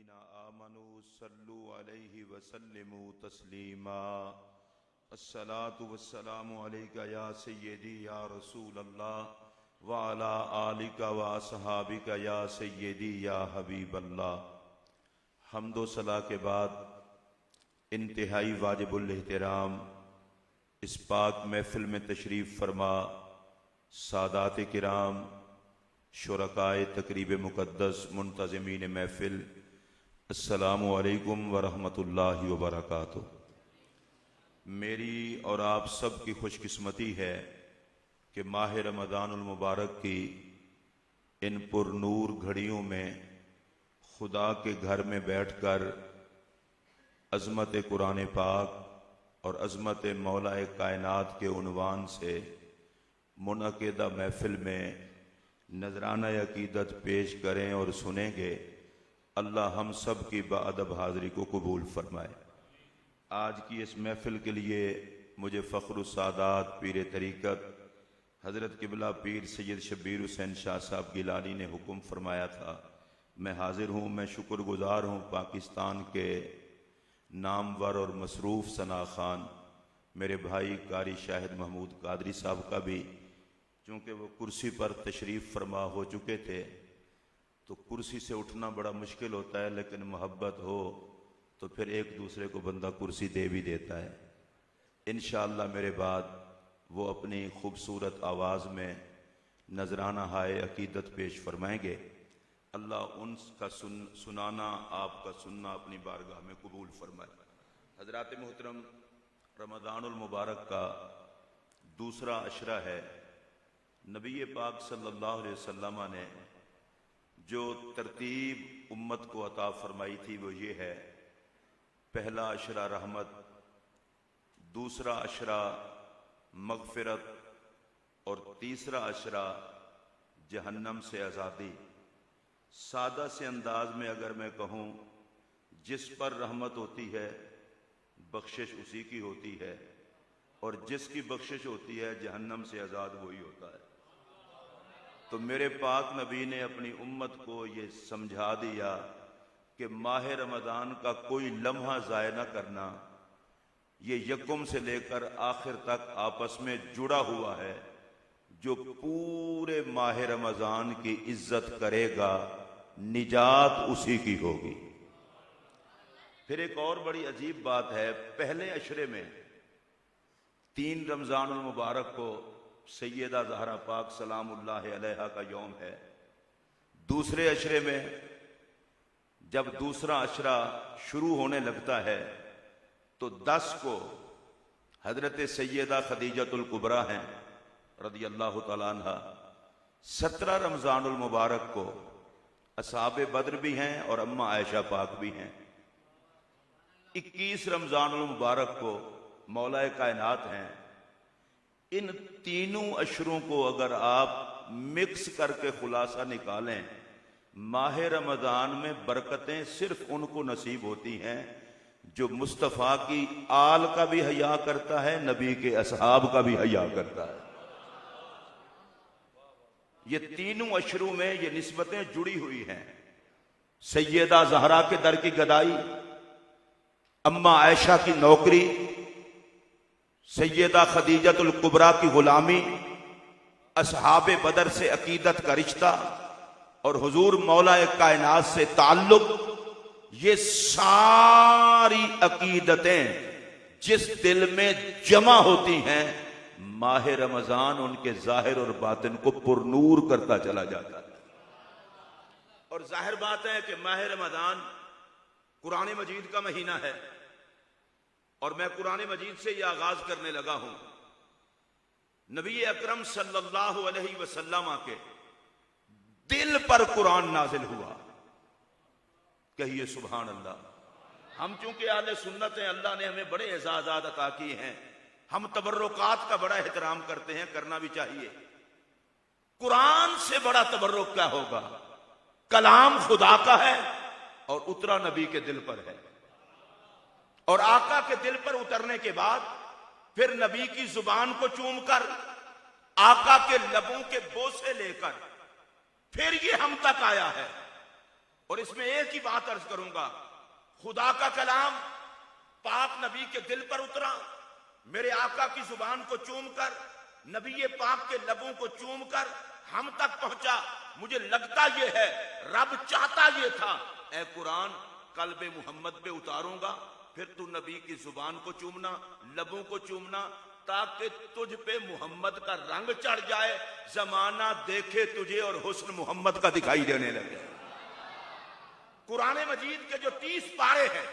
अल्लज़ीना आमनू सल्लु अलैहि वसल्लिमू तस्लीमा। अस्सलातु वस्सलामु अलैका या सय्यदी या रसूल अल्लाह व अला आलिका व असहाबिका या सय्यदी या हबीब अल्लाह। हम्दो सला के बाद इंतहाई वाजिबुल एहतराम इस पाक महफिल में तशरीफ़ फरमा सादात किराम, शुरकाए तकरीब मुक़द्दस, मुंतज़मीन महफिल, अस्सलामु अलैकुम व रहमतुल्लाहि व बरकातुहू। मेरी और आप सब की खुशकिस्मती है कि माह रमज़ानुल मुबारक की इन पुरनूर घड़ियों में खुदा के घर में बैठकर अज़मत कुरान पाक और अज़मत मौलाए कायनात के उन्वान से मुनक़िदा महफिल में नजराना अकीदत पेश करें और सुनेंगे। अल्लाह हम सब की बाअदब हाज़री को कबूल फरमाए। आज की इस महफिल के लिए मुझे फ़ख्रुस सादात पीर तरीक़त हज़रत क़िबला पीर सैयद शब्बीर हुसैन शाह साहब गिलानी ने हुक्म फरमाया था। मैं हाजिर हूँ, मैं शुक्रगुज़ार हूँ पाकिस्तान के नामवर और मसरूफ़ सना खान मेरे भाई कारी शाहिद महमूद कादरी साहब का भी, चूँकि वो कुर्सी पर तशरीफ़ फरमा हो चुके थे तो कुर्सी से उठना बड़ा मुश्किल होता है, लेकिन मोहब्बत हो तो फिर एक दूसरे को बंदा कुर्सी दे भी देता है। इंशाअल्लाह मेरे बाद वो अपनी खूबसूरत आवाज़ में नजराना हाय अकीदत पेश फरमाएंगे। अल्लाह उनका सुनाना, आपका सुनना अपनी बारगाह में कबूल फरमाए। हज़रात मोहतरम, रमज़ानुल मुबारक का दूसरा अशरा है। नबी पाक सल्लल्लाहु अलैहि वसल्लम ने जो तरतीब उम्मत को अता फरमाई थी वो ये है: पहला अशरा रहमत, दूसरा अशरा मग़फ़िरत और तीसरा अशरा जहन्नम से आज़ादी। सादा से अंदाज में अगर मैं कहूँ, जिस पर रहमत होती है बख्शिश उसी की होती है, और जिसकी बख्शिश होती है जहन्नम से आज़ाद वही होता है। तो मेरे पाक नबी ने अपनी उम्मत को ये समझा दिया कि माह रमज़ान का कोई लम्हा ज़ाय न करना, ये यकुम से लेकर आखिर तक आपस में जुड़ा हुआ है। जो पूरे माह रमज़ान की इज्जत करेगा निजात उसी की होगी। फिर एक और बड़ी अजीब बात है, पहले अशरे में 3 रमज़ानुल मुबारक को सैयदा ज़हरा पाक सलामुल्लाह अलैहा का यौम है। दूसरे अशरे में जब दूसरा अशरा शुरू होने लगता है तो 10 को हजरत सैयदा खदीजतुल कुबरा हैं रज़ियल्लाहु तआला अन्हा। 17 रमज़ानुल मुबारक को असहाबे बद्र भी हैं और अम्मा आयशा पाक भी हैं। 21 रमज़ानुल मुबारक को मौलाए कायनात हैं। इन तीनों अशरों को अगर आप मिक्स करके खुलासा निकालें, माह रमज़ान में बरकतें सिर्फ उनको नसीब होती हैं जो मुस्तफ़ा की आल का भी हया करता है, नबी के असहाब का भी हया करता है। ये तीनों अशरों में ये निस्बतें जुड़ी हुई हैं। सैयदा ज़हरा के दर की गदाई, अम्मा आयशा की नौकरी, सैयदा खदीजतुल कुबरा की गुलामी, असहाबे बदर से अकीदत का रिश्ता और हुजूर मौलाए कायनात से ताल्लुक, ये सारी अकीदतें जिस दिल में जमा होती हैं, माह रमज़ान उनके जाहिर और बातिन को पुरनूर करता चला जाता है। और जाहिर बात है कि माह रमज़ान कुरान मजीद का महीना है और मैं कुरान मजीद से यह आगाज करने लगा हूं। नबी अकरम सल्लल्लाहु अलैहि वसल्लम के दिल पर कुरान नाजिल हुआ। कहिए सुभान अल्लाह। हम चूंकि आले सुन्नत हैं, अल्लाह ने हमें बड़े एजाज़ात अता किए हैं, हम तबर्रुकात का बड़ा एहतराम करते हैं, करना भी चाहिए। कुरान से बड़ा तबर्रुक क्या होगा? कलाम खुदा का है और उतरा नबी के दिल पर है, और आका के दिल पर उतरने के बाद फिर नबी की जुबान को चूमकर, आका के लबों के बोसे लेकर फिर ये हम तक आया है। और इसमें एक ही बात अर्ज करूंगा, खुदा का कलाम पाक नबी के दिल पर उतरा, मेरे आका की जुबान को चूम कर, नबी पाक के लबों को चूम कर हम तक पहुंचा। मुझे लगता यह है रब चाहता यह था, ए कुरान कल्बे मोहम्मद पे उतारूंगा, फिर तू नबी की जुबान को चूमना, लबों को चूमना, ताकि तुझ पे मोहम्मद का रंग चढ़ जाए, जमाना देखे तुझे और हुस्न मोहम्मद का दिखाई देने लगे। कुरान मजीद के जो 30 पारे हैं,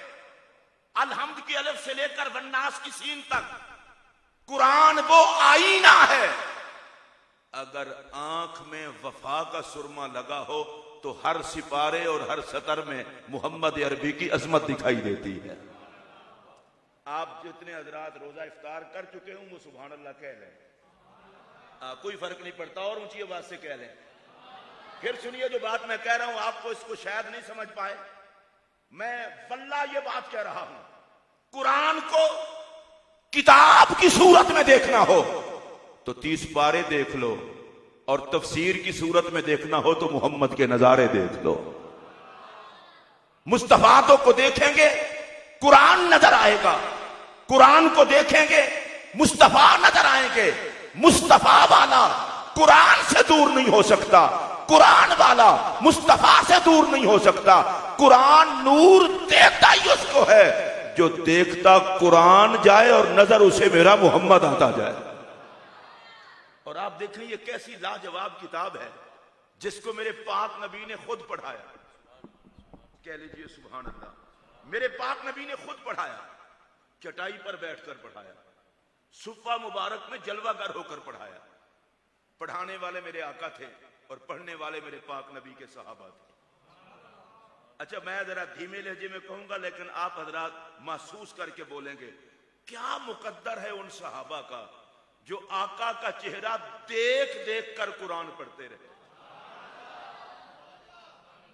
अलहम्द की अलफ से लेकर वन्नास की सीन तक, कुरान वो आईना है। अगर आंख में वफा का सुरमा लगा हो तो हर सिपारे और हर सतर में मोहम्मद अरबी की अजमत दिखाई देती है। आप जितने हजरात रोजा इफ्तार कर चुके हूं वो सुभान अल्लाह कह लें, कोई फर्क नहीं पड़ता, और ऊंची आवाज से कह लें। फिर सुनिए जो बात मैं कह रहा हूं, आपको इसको शायद नहीं समझ पाए, मैं वल्लाह ये बात कह रहा हूं, कुरान को किताब की सूरत में देखना हो तो 30 पारे देख लो, और तफसीर की सूरत में देखना हो तो मोहम्मद के नजारे देख लो। मुस्तफातों को देखेंगे कुरान नजर आएगा, कुरान को देखेंगे मुस्तफा नजर आएंगे। मुस्तफा वाला कुरान से दूर नहीं हो सकता, कुरान वाला मुस्तफा से दूर नहीं हो सकता। कुरान नूर देता ही उसको है जो देखता कुरान जाए और नजर उसे मेरा मोहम्मद आता जाए। और आप देखें ये कैसी लाजवाब किताब है जिसको मेरे पाक नबी ने खुद पढ़ाया। कह लीजिए सुभान अल्लाह, मेरे पाक नबी ने खुद पढ़ाया, चटाई पर बैठकर पढ़ाया, सुफ़ा मुबारक में जलवागर होकर पढ़ाया। पढ़ाने वाले मेरे आका थे और पढ़ने वाले मेरे पाक नबी के सहाबा थे। अच्छा, मैं जरा धीमे लहजे में कहूंगा, लेकिन आप हजरात महसूस करके बोलेंगे, क्या मुकद्दर है उन सहाबा का जो आका का चेहरा देख देख कर कुरान पढ़ते रहे।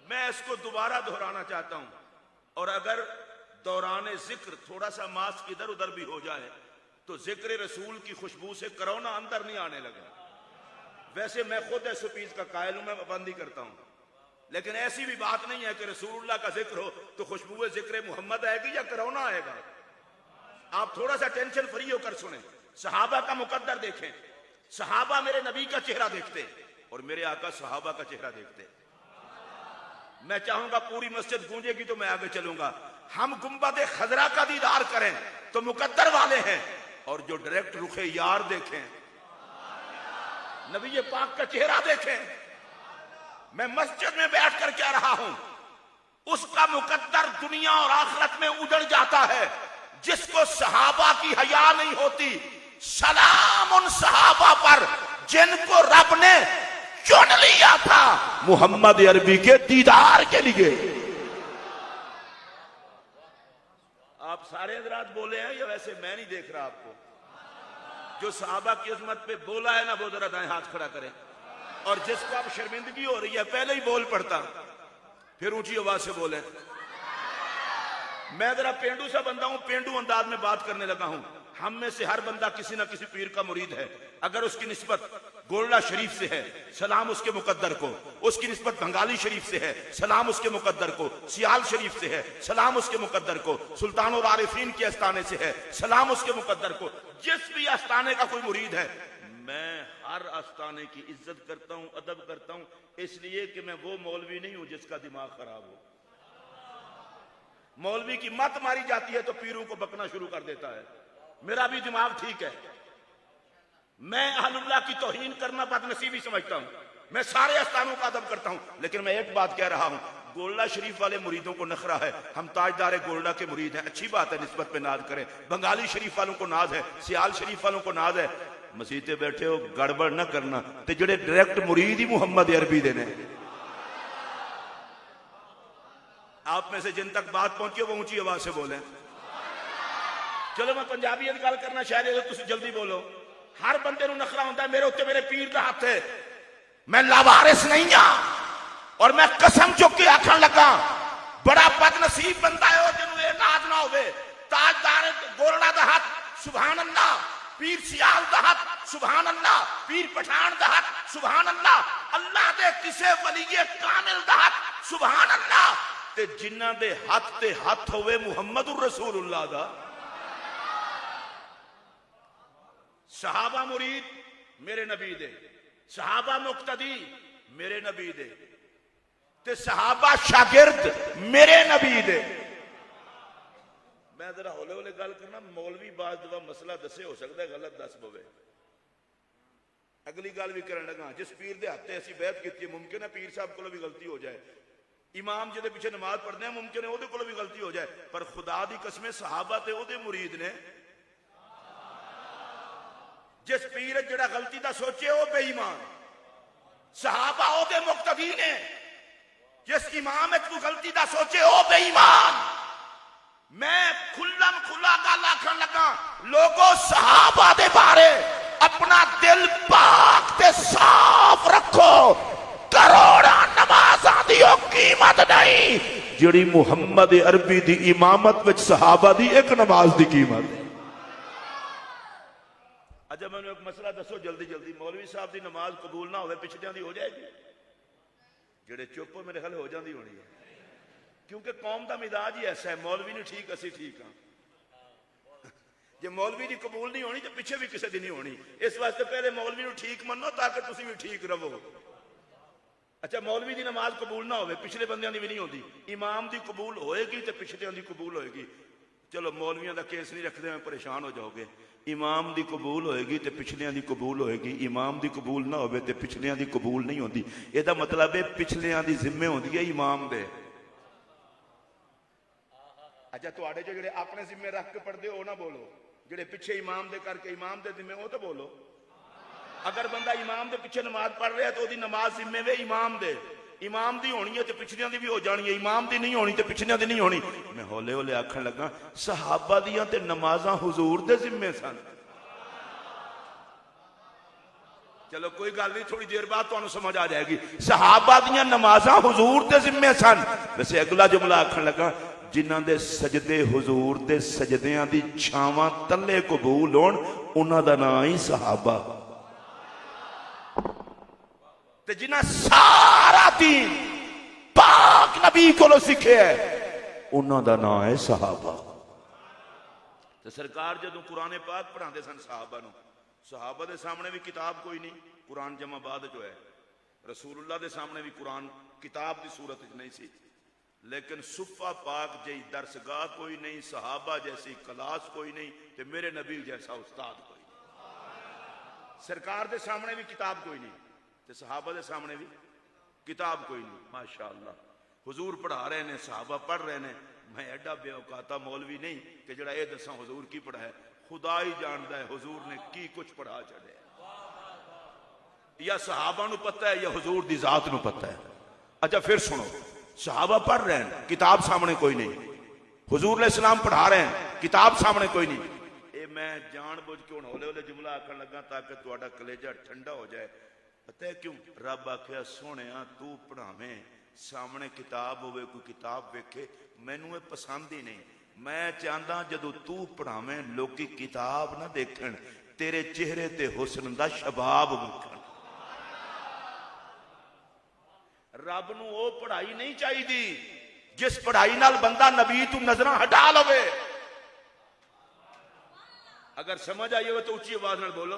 मैं इसको दोबारा दोहराना चाहता हूं, और अगर दौराने जिक्र थोड़ा सा मास्क इधर उधर भी हो जाए तो जिक्र रसूल की खुशबू से कोरोना अंदर नहीं आने लगा। वैसे मैं खुद ऐसे पीस का कायल हूं, मैं पाबंदी करता हूं, लेकिन ऐसी भी बात नहीं है कि रसूलुल्लाह का जिक्र हो तो खुशबू जिक्र मोहम्मद आएगी या कोरोना आएगा। आप थोड़ा सा टेंशन फ्री होकर सुने, सहाबा का मुकद्दर देखें। सहाबा मेरे नबी का चेहरा देखते और मेरे आका सहाबा का चेहरा देखते। मैं चाहूंगा पूरी मस्जिद गूंजेगी तो मैं आगे चलूंगा। हम गुंबद खजरा का दीदार करें तो मुकद्दर वाले हैं, और जो डायरेक्ट रुखे यार देखें, नबी पाक का चेहरा देखें। मैं मस्जिद में बैठ कर कह रहा हूं, उसका मुकद्दर दुनिया और आखिरत में उजड़ जाता है जिसको सहाबा की हया नहीं होती। सलाम उन सहाबा पर जिनको रब ने चुन लिया था मोहम्मद अरबी के दीदार के लिए। आप सारे हजरात बोले हैं या वैसे मैं नहीं देख रहा आपको? जो सहाबा की अजमत पे बोला है ना, वो जरा दाएं हाथ खड़ा करें, और जिसको अब शर्मिंदगी हो रही है पहले ही बोल पड़ता, फिर ऊंची आवाज से बोले। मैं जरा पेंडू सा बंदा हूं, पेंडू अंदाज में बात करने लगा हूं। हम में से हर बंदा किसी ना किसी पीर का मुरीद है। अगर उसकी निस्बत गोल्डा शरीफ से है, सलाम उसके मुकद्दर को। उसकी निस्बत बंगाली शरीफ से है, सलाम उसके मुकद्दर को। सियाल शरीफ से है, सलाम उसके मुकद्दर को। सुल्तान और आरिफीन के आस्थाने से है, सलाम उसके मुकद्दर को। जिस भी आस्थाने का कोई मुरीद है, मैं हर आस्थाने की इज्जत करता हूं, अदब करता हूं, इसलिए कि मैं वो मौलवी नहीं हूं जिसका दिमाग खराब हो। मौलवी की मत मारी जाती है तो पीरों को बकना शुरू कर देता है। मेरा भी दिमाग ठीक है, मैं अहलुल्लाह की तौहीन करना बदनसीबी समझता हूं। मैं सारे आस्थानों का अदब करता हूं, लेकिन मैं एक बात कह रहा हूं, गोल्डा शरीफ वाले मुरीदों को नखरा है, हम ताजदार गोल्डा के मुरीद हैं, अच्छी बात है, निस्बत पे नाज करें। बंगाली शरीफ वालों को नाज है, सियाल शरीफ वालों को नाज है। मसीते बैठे हो, गड़बड़ न करना, ते जेड़े डायरेक्ट मुरीद ही मुहम्मद अरबी दे ने। आप में से जिन तक बात पहुंची वो ऊंची आवाज से बोले। चलो मैं पंजाबी गल करना शायद तुम जल्दी बोलो। हर बंदे नखरा होता है, मेरे उत्ते मेरे पीर का हाथ है, मैं लावारिस नहीं हाँ। और मैं कसम चुक के आखन लगा, बड़ा बदनसीब बंदा है जिन्होंने नाज ना हो। ताजदार गोरड़ा का हाथ, सुभान अल्लाह, पीर सियाल दा हक सुभान अल्लाह, पीर पठान दा हक सुभान अल्लाह, अल्लाह दे किसे वलीए कामिल दा हक सुभान अल्लाह, ते जिन्हां दे हथ ते हथ होवे मुहम्मदुर रसूलुल्लाह दा। सहाबा मुरीद मेरे नबी दे, सहाबा मुक्तदी मेरे नबी दे, ते सहाबा शागिर्द मेरे नबी दे। मैं जरा हौले हौले गल करना, मौलवी बाज दफा मसला दसे हो सकता है गलत दस पवे। अगली गल भी करन लगा, जिस पीर दे हत्थे असीं बैत कीती, मुमकिन है पीर साहब कोलों भी गलती हो जाए, इमाम जिहदे पिछे नमाज पढ़दे हैं मुमकिन है उहदे कोलों भी गलती हो जाए, पर खुदा दी कसमें सहाबा ते उहदे मुरीद ने। जिस पीर जिहड़ा गलती दा सोचे वो बेईमान, सहाबा उहदे मुक्तदी ने। जिस इमाम तू गलती दा सोचे वो बेईमान। मैं खुल्लम खुला गल आखन लगा, लोगों सहाबा दे बारे अपना दिल पाक ते साफ रखो। करोड़ा नमाज़ां दी कीमत नहीं जिहड़ी मुहम्मद अरबी दी इमामत विच सहाबा दी एक नमाज दी कीमत है। अच्छा मैंने एक मसला दसो जल्दी जल्दी, मौलवी साहब दी नमाज कबूल ना होवे पिछलियां दी हो जाएगी? जेड़े चुप हो मेरे ख्याल हो जाती होनी है, क्योंकि कौम का मिजाज ही ऐसा है, मौलवी नहीं ठीक असी ठीक हाँ। जे मौलवी की कबूल नहीं होनी तो पिछे भी किसी की नहीं होनी। इस वास्ते पहले मौलवी को ठीक मनो ताकि तुम भी ठीक रहो। अच्छा मौलवी की नमाज कबूल ना हो, पिछले बंदियां की भी नहीं होती, इमाम की कबूल होएगी तो पिछलियां की कबूल होएगी। चलो मौलवियों का केस नहीं रखते, मैं परेशान हो जाओगे। इमाम की कबूल होएगी तो पिछलियां की कबूल होएगी, इमाम की कबूल ना हो तो पिछलियां की कबूल नहीं होती। यदा मतलब है पिछलियां की जिम्मे होती है इमाम दे। अच्छा तुहाडे जो जिहड़े अपने जिम्मे रख के पढ़दे हो ना बोलो, जिहड़े पिछे इमाम दे करके इमाम दे जिम्मे हो तो बोलो। अगर बंदा इमाम दे पिछे नमाज पढ़ रहा है तो उसकी नमाज जिम्मे वे इमाम दे। इमाम दी होनी है तो पिछलियां दी भी हो जानी है, इमाम दी नहीं होनी तो पिछलियां दी नहीं होनी। मैं हौले हौले आखन लगा, सहाबा दियां ते नमाज़ां हुजूर दे जिम्मे सन। चलो कोई गल नहीं, थोड़ी देर बाद तुहानू समझ आ जाएगी। सहाबा दियां नमाज़ां हुजूर दे जिम्मे सन। वैसे अगला जुमला आखन लगा, जिन्हां दे सजदे हुजूर दे सजदियां दी छावां तले कबूल होण, उन्हां दा नाम ही सहाबा। ते जिन्हां सारा दीन पाक नबी कोलों सीखे है, उन्हां दा नाम है सहाबा। ते सरकार जदों कुरान पाक पढ़ाते सन सहाबा नूं, सहाबा दे सामने भी किताब कोई नहीं, कुरान जमा बाद जो है। रसूलुल्लाह दे सामने भी कुरान किताब की सूरत नहीं सी, लेकिन सुफा पाक जैसी दरसगाह कोई नहीं, सहाबा जैसी क्लास कोई नहीं, ते मेरे नबी जैसा उस्ताद कोई नहीं। सरकार दे सामने भी किताब कोई नहीं, ते सहाबा दे सामने भी किताब कोई नहीं। माशाअल्लाह हुजूर पढ़ा रहे ने, सहाबा पढ़ रहे ने। मैं एडा बेऔकाता मौलवी नहीं कि जड़ा ये दसा हुजूर की पढ़ा है। खुदा ही जानता है हुजूर ने की कुछ पढ़ा चढ़े, या सहाबा नू पता है या हुजूर दी जात नू पता है। अच्छा फिर सुनो, सहाबा पढ़ रहे हैं, किताब सामने कोई नहीं, हुजूर अलैहिस्सलाम पढ़ा रहे हैं, किताब सामने कोई नहीं। ये मैं जानबूझ के हौले हौले जुमला आखन लगा ताकि तुहाडा कलेजा ठंडा हो जाए। पता है क्यों? रब आख्या सोहणिया तू पढ़ावे, सामने किताब होवे, कोई किताब वेखे, मैनू ये पसंद ही नहीं। मैं चाहता जदों तू पढ़ावे लोकी किताब ना देखण, तेरे चेहरे ते हुस्न दा शबाब वेखण। रब नू वो पढ़ाई नहीं चाहिए जिस पढ़ाई नाल बंदा नबी तू नजर हटा लवे। अगर समझ आई हो तो उच्ची आवाज नाल बोलो।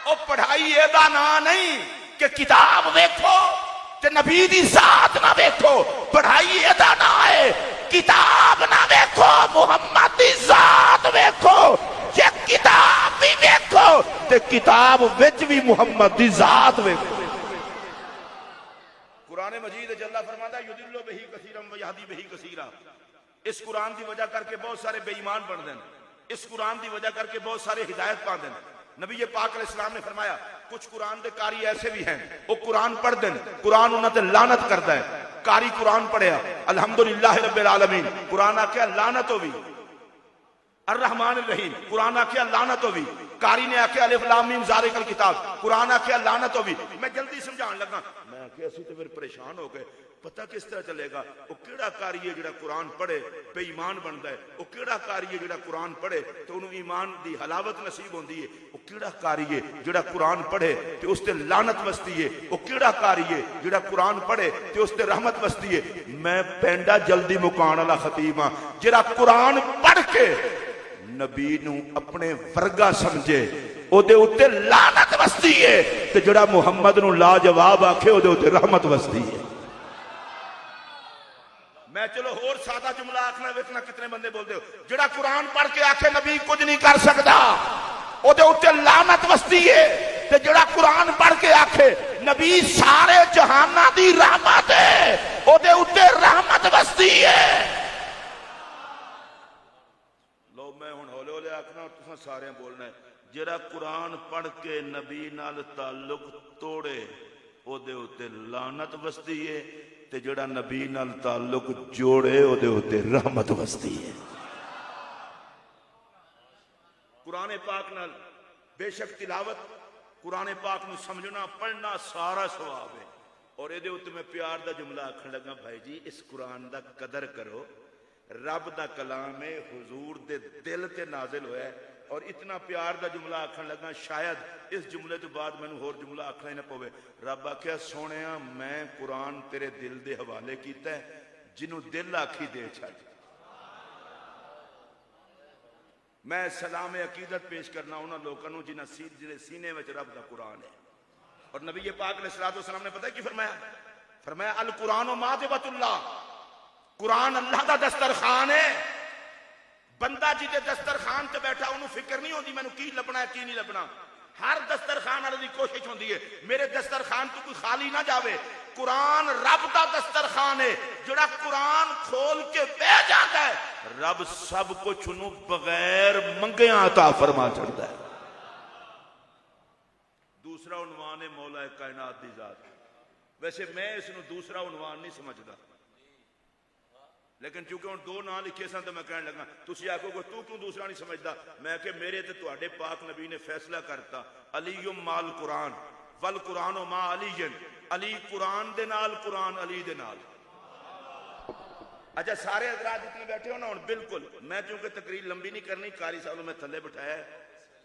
ओ पढ़ाई एदा ना नहीं कि किताब वेखो ते नबी दी जात ना वेखो। पढ़ाई एदा ना है किताब ना वेखो, मुहम्मद दी जात वेखो। जे किताब भी वेखो ते किताब विच भी मुहम्मद दी जात वेखो। कुरान मजीद जल्ला फरमाता युदिल्लु बिही कसीरम व यहदी बिही कसीरा। इस कुरान की वजह करके बहुत सारे बेईमान बन दें, इस कुरान की वजह करके बहुत सारे हिदायत पा दें। नबी पाक अलैहिस्सलाम ने फरमाया कुछ कुरान के कारी ऐसे भी हैं वो कुरान पढ़ दें, कुरान उन्होंने लानत करता है। कारी कुरान पढ़िया अल्हम्दुलिल्लाह रब्बिल आलमीन, कुरान आख्या लानत होवी। अर्रहमान रहीम, कुरान आख्या लानत होवी। कारी ने आख्या अलिफ लाम मीम ज़ालिकल किताब, कुरान आख्या लानत होवी। मैं जल्दी समझाने लगा, मैं आख्या असि तो फिर परेशान हो गए। पता किस तरह चलेगा? वो केड़ा कारी है जिहड़ा कुरान पढ़े बेईमान बनता है, वो केड़ा कारी है जिहड़ा कुरान पढ़े तो उन्होंने ईमान की हलावत नसीब होती है, वो केड़ा कारी है जिहड़ा कुरान पढ़े तो उस ते लानत वसती है, वो केड़ा कारी है जिहड़ा कुरान पढ़े तो उस ते रहमत वसती है। मैं पेंडा जल्दी मुकाण वाला खतीब हाँ, जिहड़ा कुरान पढ़ के नबी नू अपने वर्गा समझे ओदे उत्ते लानत वसती है, ते जिहड़ा मुहम्मद नू लाजवाब आखे ओदे उत्ते रहमत वसती है। मैं चलो होर सादा जुमला आखना, वेखना कितने बंदे बोलते हो। जिहड़ा कुरान पढ़ के आखे नबी कुछ नहीं कर सकता ओदे उत्ते लानत वसती है, ते जिहड़ा कुरान पढ़ के आखे नबी सारे जहाना दी रहमत है ओदे उत्ते रहमत वसती है। लो मैं हुण हौले हौले आखना और तुसां सारे बोलना है। जिहड़ा कुरान पढ़ के नबी नाल ताल्लुक तोड़े ओदे उत्ते लानत वसदी है, ते जिहड़ा नबी नाल ताल्लुक जोड़े ओदे उत्ते रहमत वसदी है। कुरान पाक नाल बेशक तिलावत कुरान पाक नू समझना पढ़ना सारा सवाब है। और ये उत्ते मैं प्यार दा जुमला आखन लगा, भाई जी इस कुरान दा कदर करो, रब दा कलाम है, हुजूर दे दिल ते नाजिल होया है। और इतना प्यार दा जुमला आखन लगा, शायद इस जुमले तो बाद मैनू होर जुमला आखना ही ना पवे। रब आख्या सोनिया मैं कुरान तेरे दिल दे हवाले कीता है, जिन्हों दिल आखी दे छड़। मैं सलाम अकीदत पेश करना उन्होंने लोगों जिन्हें सीने में रब का कुरान है। और नबी पाक ने सलातो सलाम ने पता है कि फरमाया? फरमाया अल कुरान मादिबतुल्लाह, कुरान अल्लाह का दस्तरखान है। बंदा जिदे दस्तरखान से बैठा उन्होंने फिक्र नहीं होती मैनू की लभना है की नहीं लभना। हर दस्तरखान वाले की कोशिश होती है मेरे दस्तरखान तो कोई खाली ना जावे। कुरान रब का दस्तरखान है, जोड़ा कुरान खोल के बह जाता है रब सब कुछ उन्हों बगैर मंगे अता फरमा छड़ता है। दूसरा उन्वान है मौला कायनात दी जात। वैसे मैं इसनों दूसरा उन्वान नहीं समझदा, लेकिन चूंकि हम दो ना लिखे सन तो मैं कह लगा तुम आखोगे तू क्यों दूसरा नहीं समझदा। मैं कि मेरे ते तुहाडे पाक नबी ने फैसला करता अलीयुम माल कुरान वल कुरानो मा अलीयन, अली कुरान दे नाल कुरान अली दे नाल। अच्छा सारे हजरात जितने बैठे हो ना हुण बिल्कुल मैं क्योंकि तकरीर लंबी नहीं करनी, कारी साहब मैं थले बिठाया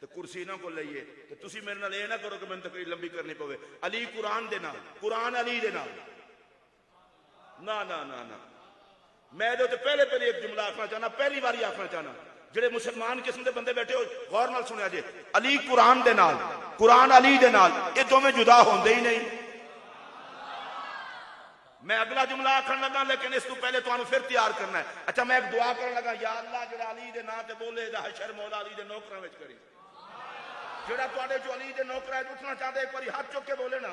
तो कुर्सी इन्हां को लईए तो तुसीं मेरे नाल ये ना करो कि मैनूं तकरीर लंबी करनी पवे। अली कुरान दे नाल कुरान अली दे नाल ना ना ना ना। मैं तो पहले पहले एक जुमला आखना चाहना, पहली बार आखना चाहना जेडे मुसलमान किस्म के बंदे बैठे हो गौर नाल सुनिया जे। अली कुरान दे नाल कुरान अली दे नाल ये दोवें जुदा होंदे ही नहीं। मैं अगला जुमला आखन लगा लेकिन इस तो पहले तुहानू फिर तैयार करना है। अच्छा मैं एक दुआ करन लगा, या अल्लाह जेड़ा अली दे नाम ते बोले दा हशर मौला अली दे नौकरां विच करी। जेड़ा तुहाडे चो अली दे नौकरां उठना चाहते एक बार हाथ चुक के बोले ना।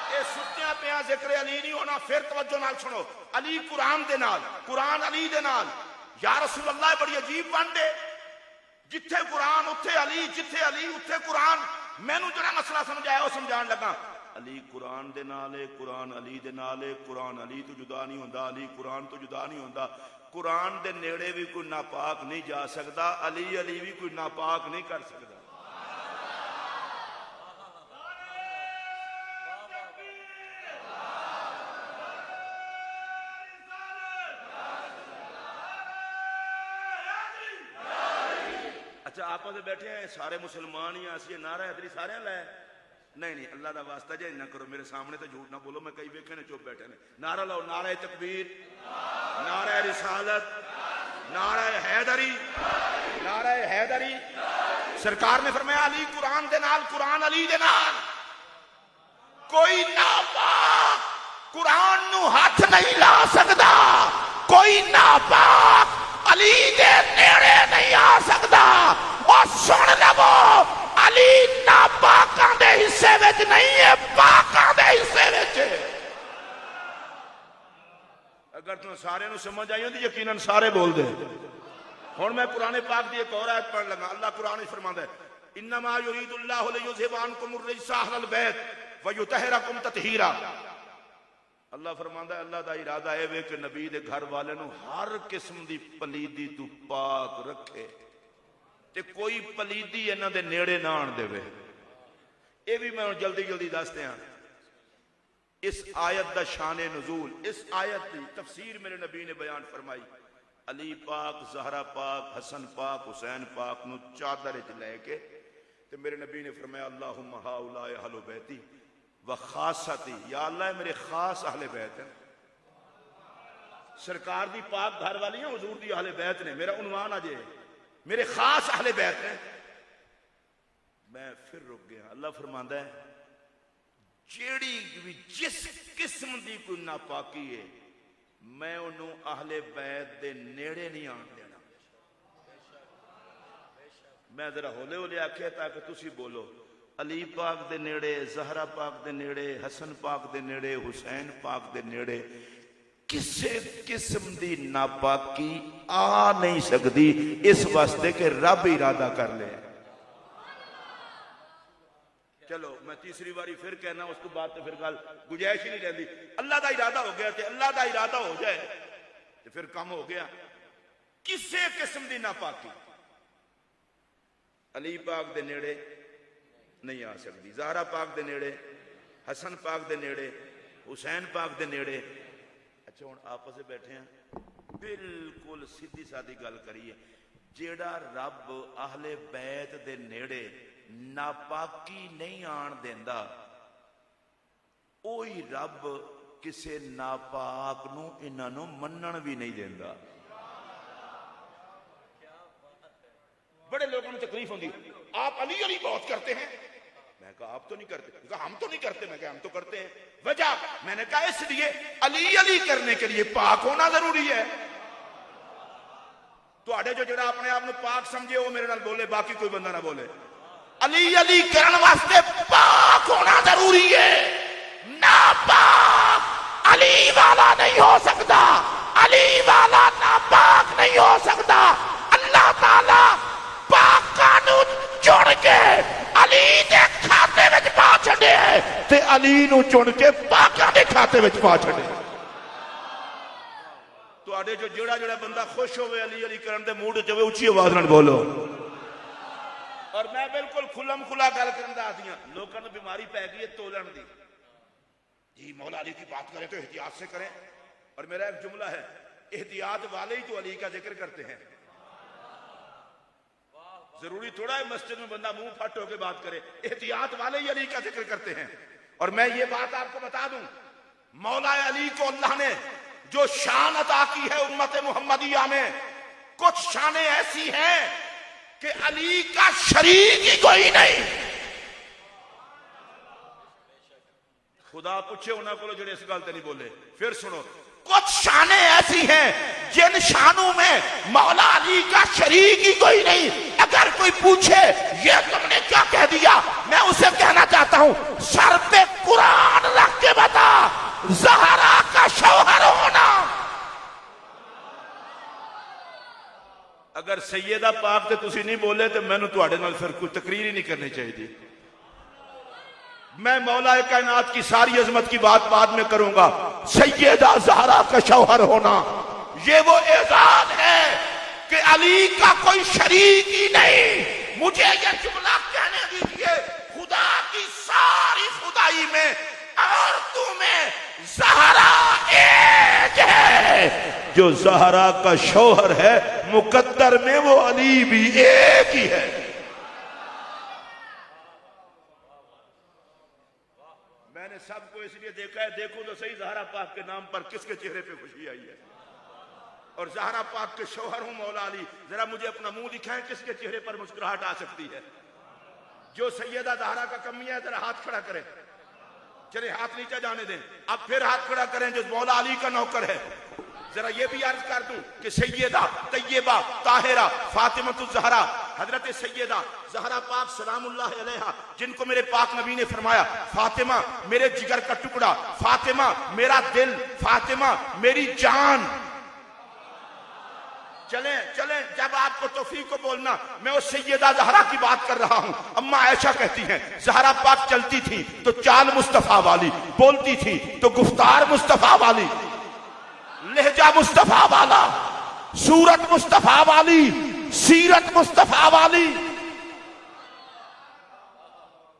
ये सुत्या पिया जिक्र अली नहीं होना। फिर तवज्जो नाल सुनो, अली कुरान दे नाल कुरान अली दे नाल। या रसूल अल्लाह बड़ी अजीब बात है, जिथे कुरान उत्थे अली, जिथे अली उत्थे कुरान। मैनू जो मसला समझाया वो समझाण लगा। अली कुरान दे नाल है, कुरान अली दे नाल है, कुरान अली तो जुदा नहीं होंदा, अली कुरान तो जुदा नहीं होंदा। कुरान दे नेड़े भी कोई नापाक नहीं जा सकता, अली अली भी कोई नापाक नहीं कर सकता। अच्छा आप बैठे हैं सारे मुसलमान ही असी नारा हैदरी सारे लै नहीं नहीं अल्लाह का वास्ता जे ना करो मेरे सामने तो झूठ ना बोलो। मैं कई वेखे ने चुप बैठे ने। नारा लाओ, नारा तकबीर, नारा रिसालत, नारा हैदरी, नारा हैदरी। सरकार ने फरमाया अली कुरान दे नाल कुरान अली दे नाल। कोई नापाक कुरान नू हाथ नहीं ला सकता, कोई नापाक अली दे नेड़े नहीं आ सकता। और सुन लवो अली नापाकां दे हिस्से विच नहीं है, पाकां दे हिस्से विच। अगर तुम सारे नू समझ आई होंदी यकीनन सारे बोल दे। हुण मैं कुरान पाक दी एक और आयत पढ़ लगा। अल्लाह कुरान विच फरमांदा है इन्नमा युरीदुल्लाहु लियुज़हिबा अन्कुम अर्रिज्सा अहलल बैत व युतहिरकुम तत्हीरा। अल्लाह फरमांदा अल्लाह दा इरादा है वे कि नबी दे घर वाले नू हर किस्म दी पलीदी तू पाक रखे ते कोई पलीदी इन्हां दे नेड़े ना आण देवे। ये भी मैं जल्दी जल्दी दस दियां। इस आयत दा शान नुज़ूल, इस आयत की तफसीर मेरे नबी ने बयान फरमाई। अली पाक, ज़हरा पाक, हसन पाक, हुसैन पाक नू चादर च लैके ते मेरे नबी ने फरमाया अल्लाहुम्मा हाउलाए अहले बैती व खासती, या अल्लाह मेरे खास अहले बैत हैं। सरकार दी पाक घर वालियां हुजूर दी अहले बैत ने, मेरा उन्वान अजे मेरे खास अहले बैत हैं। मैं फिर रुक गया। अल्लाह फरमांदा है जेड़ी भी जिस किस्म की कोई नापाकी है मैं उन्होंने अहले बैत दे नेड़े नहीं आन देना। मैं जरा होले होले आख्या ताकि तुसी बोलो अली पाक दे नेड़े, ज़हरा पाक दे नेड़े, हसन पाक दे नेड़े, हुसैन पाक दे नेड़े किसी किस्म की नापाकी आ नहीं सकती, इस वास्ते कि रब इरादा कर ले। चलो मैं तीसरी बारी फिर कहना, उसके बाद तो फिर गल गुंजाइश ही नहीं रहती। अल्लाह का इरादा हो गया, अल्लाह का इरादा हो जाए तो फिर काम हो गया। किसी किस्म की नापाकी अली पाक दे नेड़े नहीं आ सकती, ज़हरा पाक दे नेड़े, हसन पाक दे नेड़े, हुसैन पाक दे नेड़े। अच्छा हुण आपस में बैठे हैं, बिल्कुल सीधी सादी गल करिए, जेड़ा रब अहले बैत दे नेड़े नापाकी नहीं आन देंदा, ओही रब किसे नापाक नू इन्हां नू मन्नण भी नहीं देंदा। बड़े लोगों को तकलीफ होती, आप अली अली बहुत करते हैं। मैं कहा आप तो नहीं करते, कहा हम तो नहीं करते। मैं कहा हम तो करते हैं। वजह मैंने कहा इसलिए अली अली करने के लिए पाक होना जरूरी है। तो जो जरा अपने आप को पाक समझे वो मेरे नाल बोले, बाकी कोई बंदा ना बोले। अली अली करने वास्ते पाक होना जरूरी है। नापाक अली वाला नहीं हो सकता, अली वाला नापाक नहीं हो सकता। अल्लाह ताला पाका नू चुन के अली दे खाते विच पा छड़े ते अली नू चुन के पाका दे खाते विच पा छड़े। तुहाडे जो जेड़ा जेड़ा बंदा खुश होवे अली अली करन दे मूड च होवे, उच्ची आवाज नाल बोलो। और मैं बिल्कुल खुलम खुला गल करन दा आदियां, लोकां नू बीमारी पै गई है तोलन दी। जी मौला अली की बात करें तो एहतियात से करें। और मेरा एक जुमला है, एहतियात वाले ही तो अली का जिक्र करते हैं। जरूरी थोड़ा है मस्जिद में बंदा मुंह फट होकर बात करे, एहतियात वाले ही अली का जिक्र करते हैं। और मैं ये बात आपको बता दूं, मौला अली को अल्लाह ने जो शान अता की है उम्मत मुहम्मदिया में, कुछ शानें ऐसी हैं कि अली का शरीक ही कोई नहीं। खुदा पूछे उन्होंने को जो इस गल ते नहीं बोले। फिर सुनो, कुछ शानें ऐसी हैं जिन शानों में मौला अली का शरीक ही कोई नहीं। अगर कोई पूछे ये तुमने क्या कह दिया, मैं उसे कहना चाहता हूं सर पे कुरान रख के बता, ज़हरा का शौहर होना। अगर सैयदा पाक ते तुसी नहीं बोले तो मैनू तुहाडे नाल फिर कोई तकरीर ही नहीं करनी चाहिए। मैं मौला कायनात की सारी अजमत की बात बाद में करूंगा। सैयदा ज़हरा का शौहर होना ये वो एजाज है कि अली का कोई शरीक ही नहीं। मुझे ये जुमला कहने दीजिए, खुदा की सारी खुदाई में औरतों में ज़हरा एक है। जो ज़हरा का शौहर है मुकद्दर में वो अली भी एक ही है। मैंने सबको इसलिए देखा है, देखो तो सही ज़हरा पाक के नाम पर किसके चेहरे पे खुशी आई है। और ज़हरा पाक के शौहर हूं मौला अली, जरा मुझे अपना मुंह दिखाएं किसके चेहरे पर मुस्कुराहट आ सकती है। जो सैयदा ज़हरा का कमी है जरा हाथ खड़ा करें। चले हाथ नीचे जाने दें, अब फिर हाथ खड़ा करें जो मौला अली का नौकर है। जरा ये भी अर्ज कर दूं कि सैयदा तैयबा ताहिरा फातिमतुज़ ज़हरा हजरत सैयदा ज़हरा पाक सलामुल्लाह अलैहा, जिनको मेरे पाक नबी ने फरमाया फातिमा मेरे जिगर का टुकड़ा, फातिमा मेरा दिल, फातिमा मेरी जान। चलें चलें, जब आपको तौफीक को बोलना, मैं उस सैयदा ज़हरा की बात कर रहा हूं। अम्मा आयशा कहती हैं ज़हरा पाक चलती थी तो चाल मुस्तफा वाली, बोलती थी तो गुफ्तार मुस्तफा वाली, लहजा मुस्तफा वाला, सूरत मुस्तफा वाली, सीरत मुस्तफा वाली।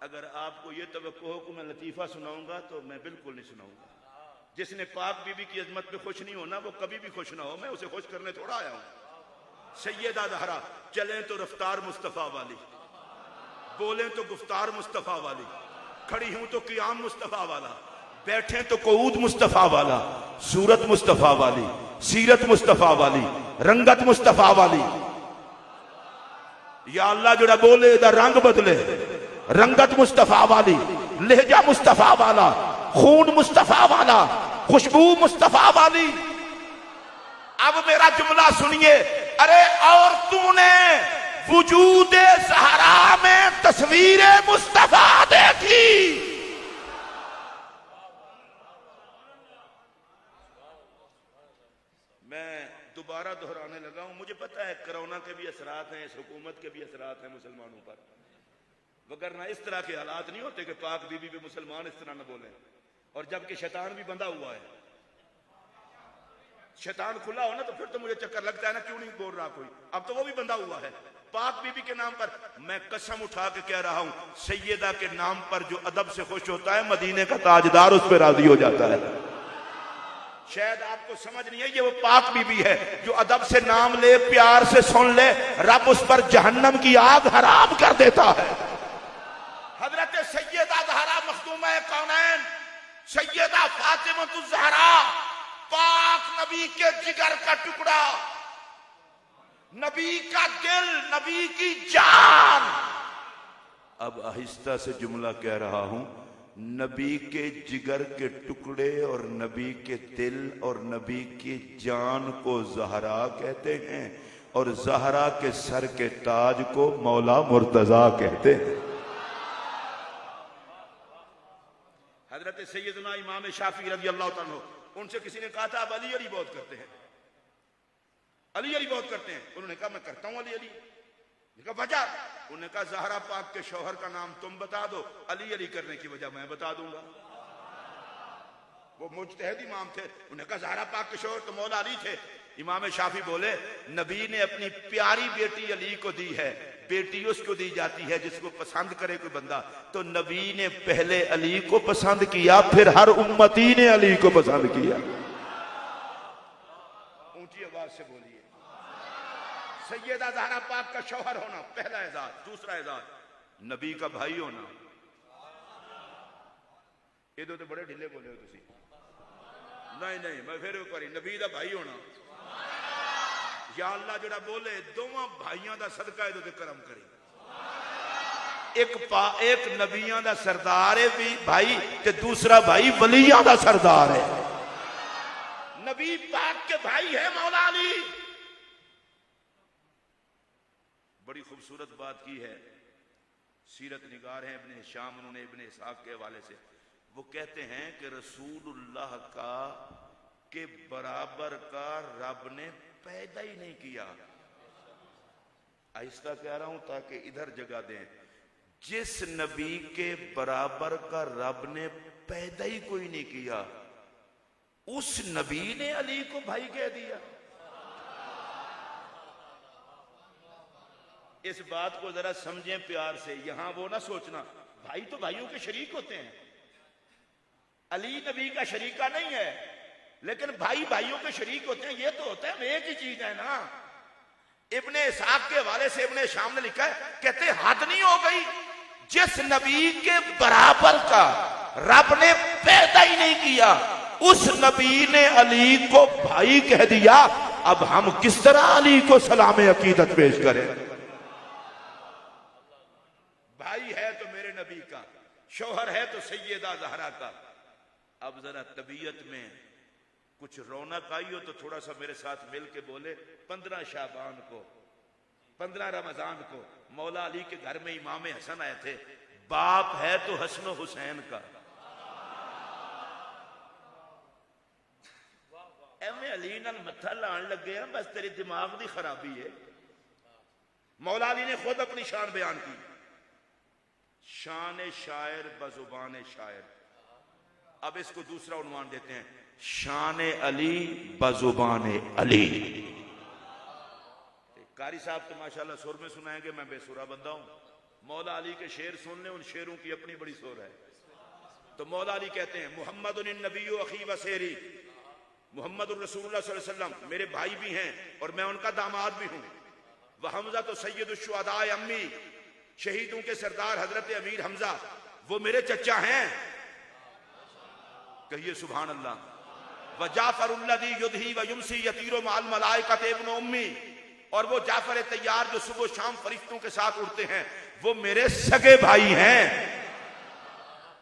अगर आपको ये तवक्को हो कि मैं लतीफ़ा सुनाऊंगा तो मैं बिल्कुल नहीं सुनाऊंगा। जिसने पाक बीबी की अजमत में खुश नहीं होना वो कभी भी खुश ना हो, मैं उसे खुश करने थोड़ा आया हूं। सैयदा ज़हरा, चलें तो रफ्तार मुस्तफ़ा वाली, बोलें तो गुफ्तार मुस्तफ़ा वाली, खड़ी हूं तो क़ियाम मुस्तफ़ा वाला, बैठे तो कऊद मुस्तफ़ा वाला, सूरत मुस्तफ़ा वाली, सीरत मुस्तफ़ा वाली, रंगत मुस्तफ़ा वाली। या अल्लाह जोड़ा बोले दा रंग बदले, रंगत मुस्तफ़ा वाली, लहजा मुस्तफ़ा वाला, खून मुस्तफ़ा वाला, खुशबू मुस्तफ़ा वाली। अब मेरा जुमला सुनिए। अरे और तूने वजूदे ज़हरा में तस्वीरे मुस्तफ़ा देखी। मैं दोबारा दोहराने लगा हूं, मुझे पता है कोरोना के भी असरात हैं, इस हुकूमत के भी असरात हैं मुसलमानों पर, वगरना इस तरह के हालात नहीं होते कि पाक बीबी पे मुसलमान इस तरह न बोले। और जबकि शैतान भी बंधा हुआ है, शैतान खुला हो ना तो फिर तो मुझे चक्कर लगता है ना, क्यों नहीं बोल रहा कोई। अब तो वो भी बंधा हुआ है पाक बीबी के नाम पर। मैं कसम उठा के कह रहा हूं, सैयदा के नाम पर जो अदब से खुश होता है, मदीने का ताजदार उस पर राजी हो जाता है। शायद आपको समझ नहीं है, ये वो पाक बीबी है जो अदब से नाम ले, प्यार से सुन ले, रब उस पर जहन्नम की आग हराम कर देता है। हजरत सैयदा ज़हरा मखदूमा कौनैन सैयदा फातिमा ज़हरा, पाक नबी के जिगर का टुकड़ा, नबी का दिल, नबी की जान। अब आहिस्ता से जुमला कह रहा हूं, नबी के जिगर के टुकड़े और नबी के दिल और नबी की जान को ज़हरा कहते हैं, और ज़हरा के सर के ताज को मौला मुर्तजा कहते हैं। हजरत सैयदना इमाम शाफी रज़ी अल्लाह तआला अन्हु, उनसे किसी ने कहा था आप अली अली बहुत करते हैं, अली अली बहुत करते हैं। उन्होंने कहा मैं करता हूं अली अली। वजह, उन्होंने कहा ज़हरा पाक के शौहर का नाम तुम बता दो, अली अली करने की वजह मैं बता दूंगा। वो मुज्तहिद इमाम थे। उन्होंने कहा ज़हरा पाक के शौहर तो मौला अली थे। इमाम शाफी बोले नबी ने अपनी प्यारी बेटी अली को दी है, बेटी उसको दी जाती है जिसको पसंद करे कोई बंदा। तो नबी ने पहले अली को पसंद किया, फिर हर उम्मती ने अली को पसंद किया। ऊंची आवाज से बोलिए। सैयदा ज़हरा पाक का शौहर होना पहला एजाज। दूसरा एजाज नबी का भाई होना। ये तो बड़े ढीले बोले हो तुसी। नहीं नहीं, मैं फिर करी नबी का भाई होना। या अल्लाह जोड़ा बोले दोवां भाइयों का सदका ये करम करी। एक नबियां का सरदार है भी भाई, ते दूसरा भाई वलियां का सरदार है। नबी पाक के भाई है मौला अली। बड़ी खूबसूरत बात की है, सीरत निगार है इब्ने हिशाम, उन्होंने इब्ने इसहाक के हवाले से वो कहते हैं कि रसूलुल्लाह का के बराबर का रब ने पैदा ही नहीं किया। आहिस्ता कह रहा हूं ताकि इधर जगह दें। जिस नबी के बराबर का रब ने पैदा ही कोई नहीं किया, उस नबी ने अली को भाई कह दिया। इस बात को जरा समझें प्यार से। यहां वो ना सोचना भाई तो भाइयों के शरीक होते हैं, अली नबी का शरीका नहीं है, लेकिन भाई भाइयों के शरीक होते हैं। ये तो होता है एक ही चीज है ना। इब्ने इसहाक के हवाले से इब्ने शाम ने लिखा है, कहते हद नहीं हो गई, जिस नबी के बराबर का रब ने पैदा ही नहीं किया, उस नबी ने अली को भाई कह दिया। अब हम किस तरह अली को सलाम अकीदत पेश करें? भाई है तो मेरे नबी का, शौहर है तो सैयदा ज़हरा का। अब जरा तबीयत में कुछ रौनक आई हो तो थोड़ा सा मेरे साथ मिल के बोले। 15 शाबान को, 15 रमजान को मौला अली के घर में इमाम हसन आए थे। बाप है तो हसन हुसैन का। एवं अली नाल मत्था लान लगे हैं, बस तेरे दिमाग की खराबी है। मौला अली ने खुद अपनी शान बयान की, शान शायर बजुबान शायर। अब इसको दूसरा उन्वान देते हैं, शान अली बजुबान अली। कारी साहब तो माशाल्लाह सुर में सुनाएंगे, मैं बेसुरा बंदा हूं, मौला अली के शेर सुन ले, उन शेरों की अपनी बड़ी शोर है। तो मौला अली कहते हैं मुहम्मदुन नबी अखी वसेरी, मुहम्मद रसूलुल्लाह सल्लल्लाहु अलैहि वसल्लम मेरे भाई भी हैं और मैं उनका दामाद भी हूं। वह हमजा तो सैयदुश शुहदा अम्मी, शहीदों के सरदार हजरत अमीर हमजा वो मेरे चचा हैं। कहिए सुभान अल्लाह। व जाफरुल्लज़ी युदही व युमसी यतीरो माल मलाइकत इब्न उम्मी, और वो जाफर तैयार जो सुबह शाम फरिश्तों के साथ उड़ते हैं वो मेरे सगे भाई हैं।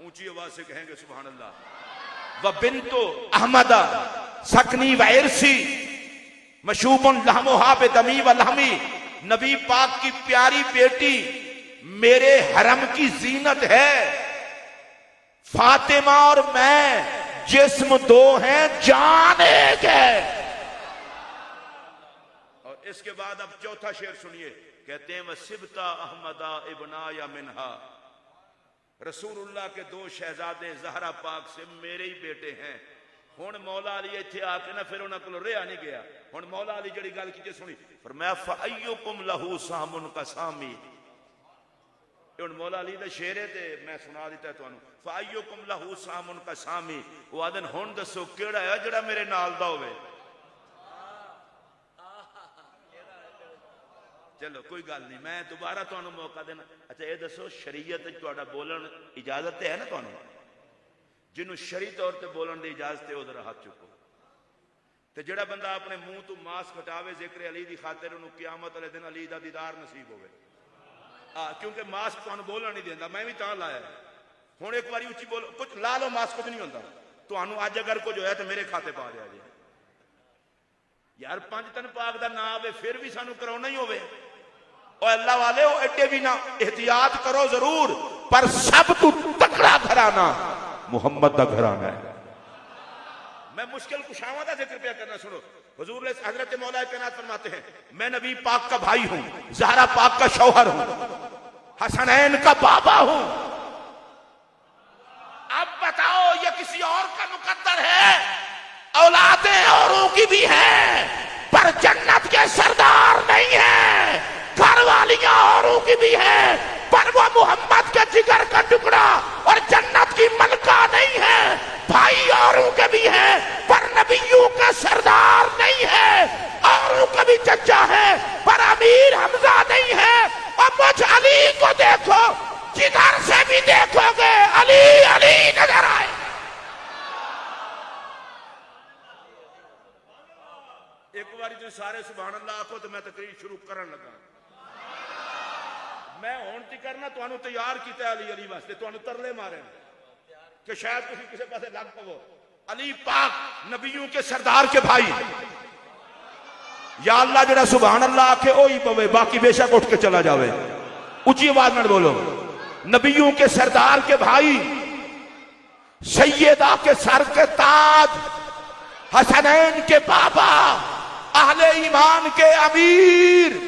ऊंची आवाज से कहेंगे सुभान अल्लाह। व बिन्तो अहमदा सकनी व इरसी मशूबुन लहमुहा बेदमी व लहमी, नबी पाक की प्यारी बेटी मेरे हरम की जीनत है। फातिमा और मैं जिस्म दो हैं, जान एक है। और इसके बाद अब चौथा शेर सुनिए, कहते हैं वसिबता अहमदा इब्ना या मिनहा, रसूलुल्लाह के दो शहजादे ज़हरा पाक से मेरे ही बेटे हैं। हुण मौला अली इत्थे आके ना फिर उन्होंने को रहा नहीं गया। हुण मौला अली जड़ी गल की सुनी, फरमाया फअय्युकुम लहू सामुन का सामी। हुण मौला अली दा शेर है ते मैं सुना दिता है तुहानू। फअय्युकुम लहू सामुन का सामी, वो आदन हुण दसो केड़ा है जड़ा मेरे नाल दा होवे। चलो कोई गल नहीं, मैं दोबारा तुहानू मौका देना। अच्छा ये दसो शरीयत तुहाडा बोलन इजाजत है ना तुहानू? जिन्हों शरी तौर पर बोलन की इजाजत है उधर हाथ चुको। तो जड़ा बंदा अपने मुंह तो मास्क हटावे जिक्र अली की खातिर उन्होंने कियामत वाले दिन अली का दीदार नसीब होवे। क्योंकि मास्क तुहानू बोलन नहीं देता, मैं भी तां लाया। हुण एक बार उच्ची बोलो, कुछ ला लो मास्क कुछ नहीं होता। तुहानू अज अगर कुछ होया तो मेरे खाते पा दिया जे। यार पंज तन पाक का नाम आवे फिर भी सानू कराउना ही होवे। और अल्लाह वाले हो एडे भी ना, एहतियात करो जरूर, पर सब तू तकड़ा घराना मुहम्मद का घराना है। मैं मुश्किल कुशावा का जिक्र पे करना सुनो। हुजूर हजरत मौला कायनात फरमाते हैं मैं नबी पाक का भाई हूं, ज़हरा पाक का शौहर हूं, हसनैन का बाबा हूं। अब बताओ ये किसी और का मुकद्दर है? औलादें औरों की भी हैं पर जन्नत के सरदार नहीं है। घर वालियां औरों की भी हैं पर वो मोहम्मद के जिगर का टुकड़ा और जन्नत की मलका नहीं है। भाई औरों के भी हैं पर नबियों का सरदार नहीं है। औरों का भी चचा है पर अमीर हमजा नहीं है। और मुझ अली को देखो, जिधर से भी देखोगे अली अली नजर आए। एक बार जो सारे सुभान अल्लाह आखो तो मैं तकरीर शुरू करन लगा। मैं हुण करना तुहानू तैयार किया अली अली वास्ते, तुहानू तरले मारे कि शायद तुसीं किसी पासे लग पवो। अली पाक नबियों के सरदार के भाई, या अल्लाह जरा सुभान अल्लाह आखे ओ ही पवे, बाकी बेशक उठ के चला जावे। ऊंची आवाज में बोलो। नबियों के सरदार के भाई, सैयदा के सर के ताज, हसनैन के बाबा, अहले ईमान के अमीर,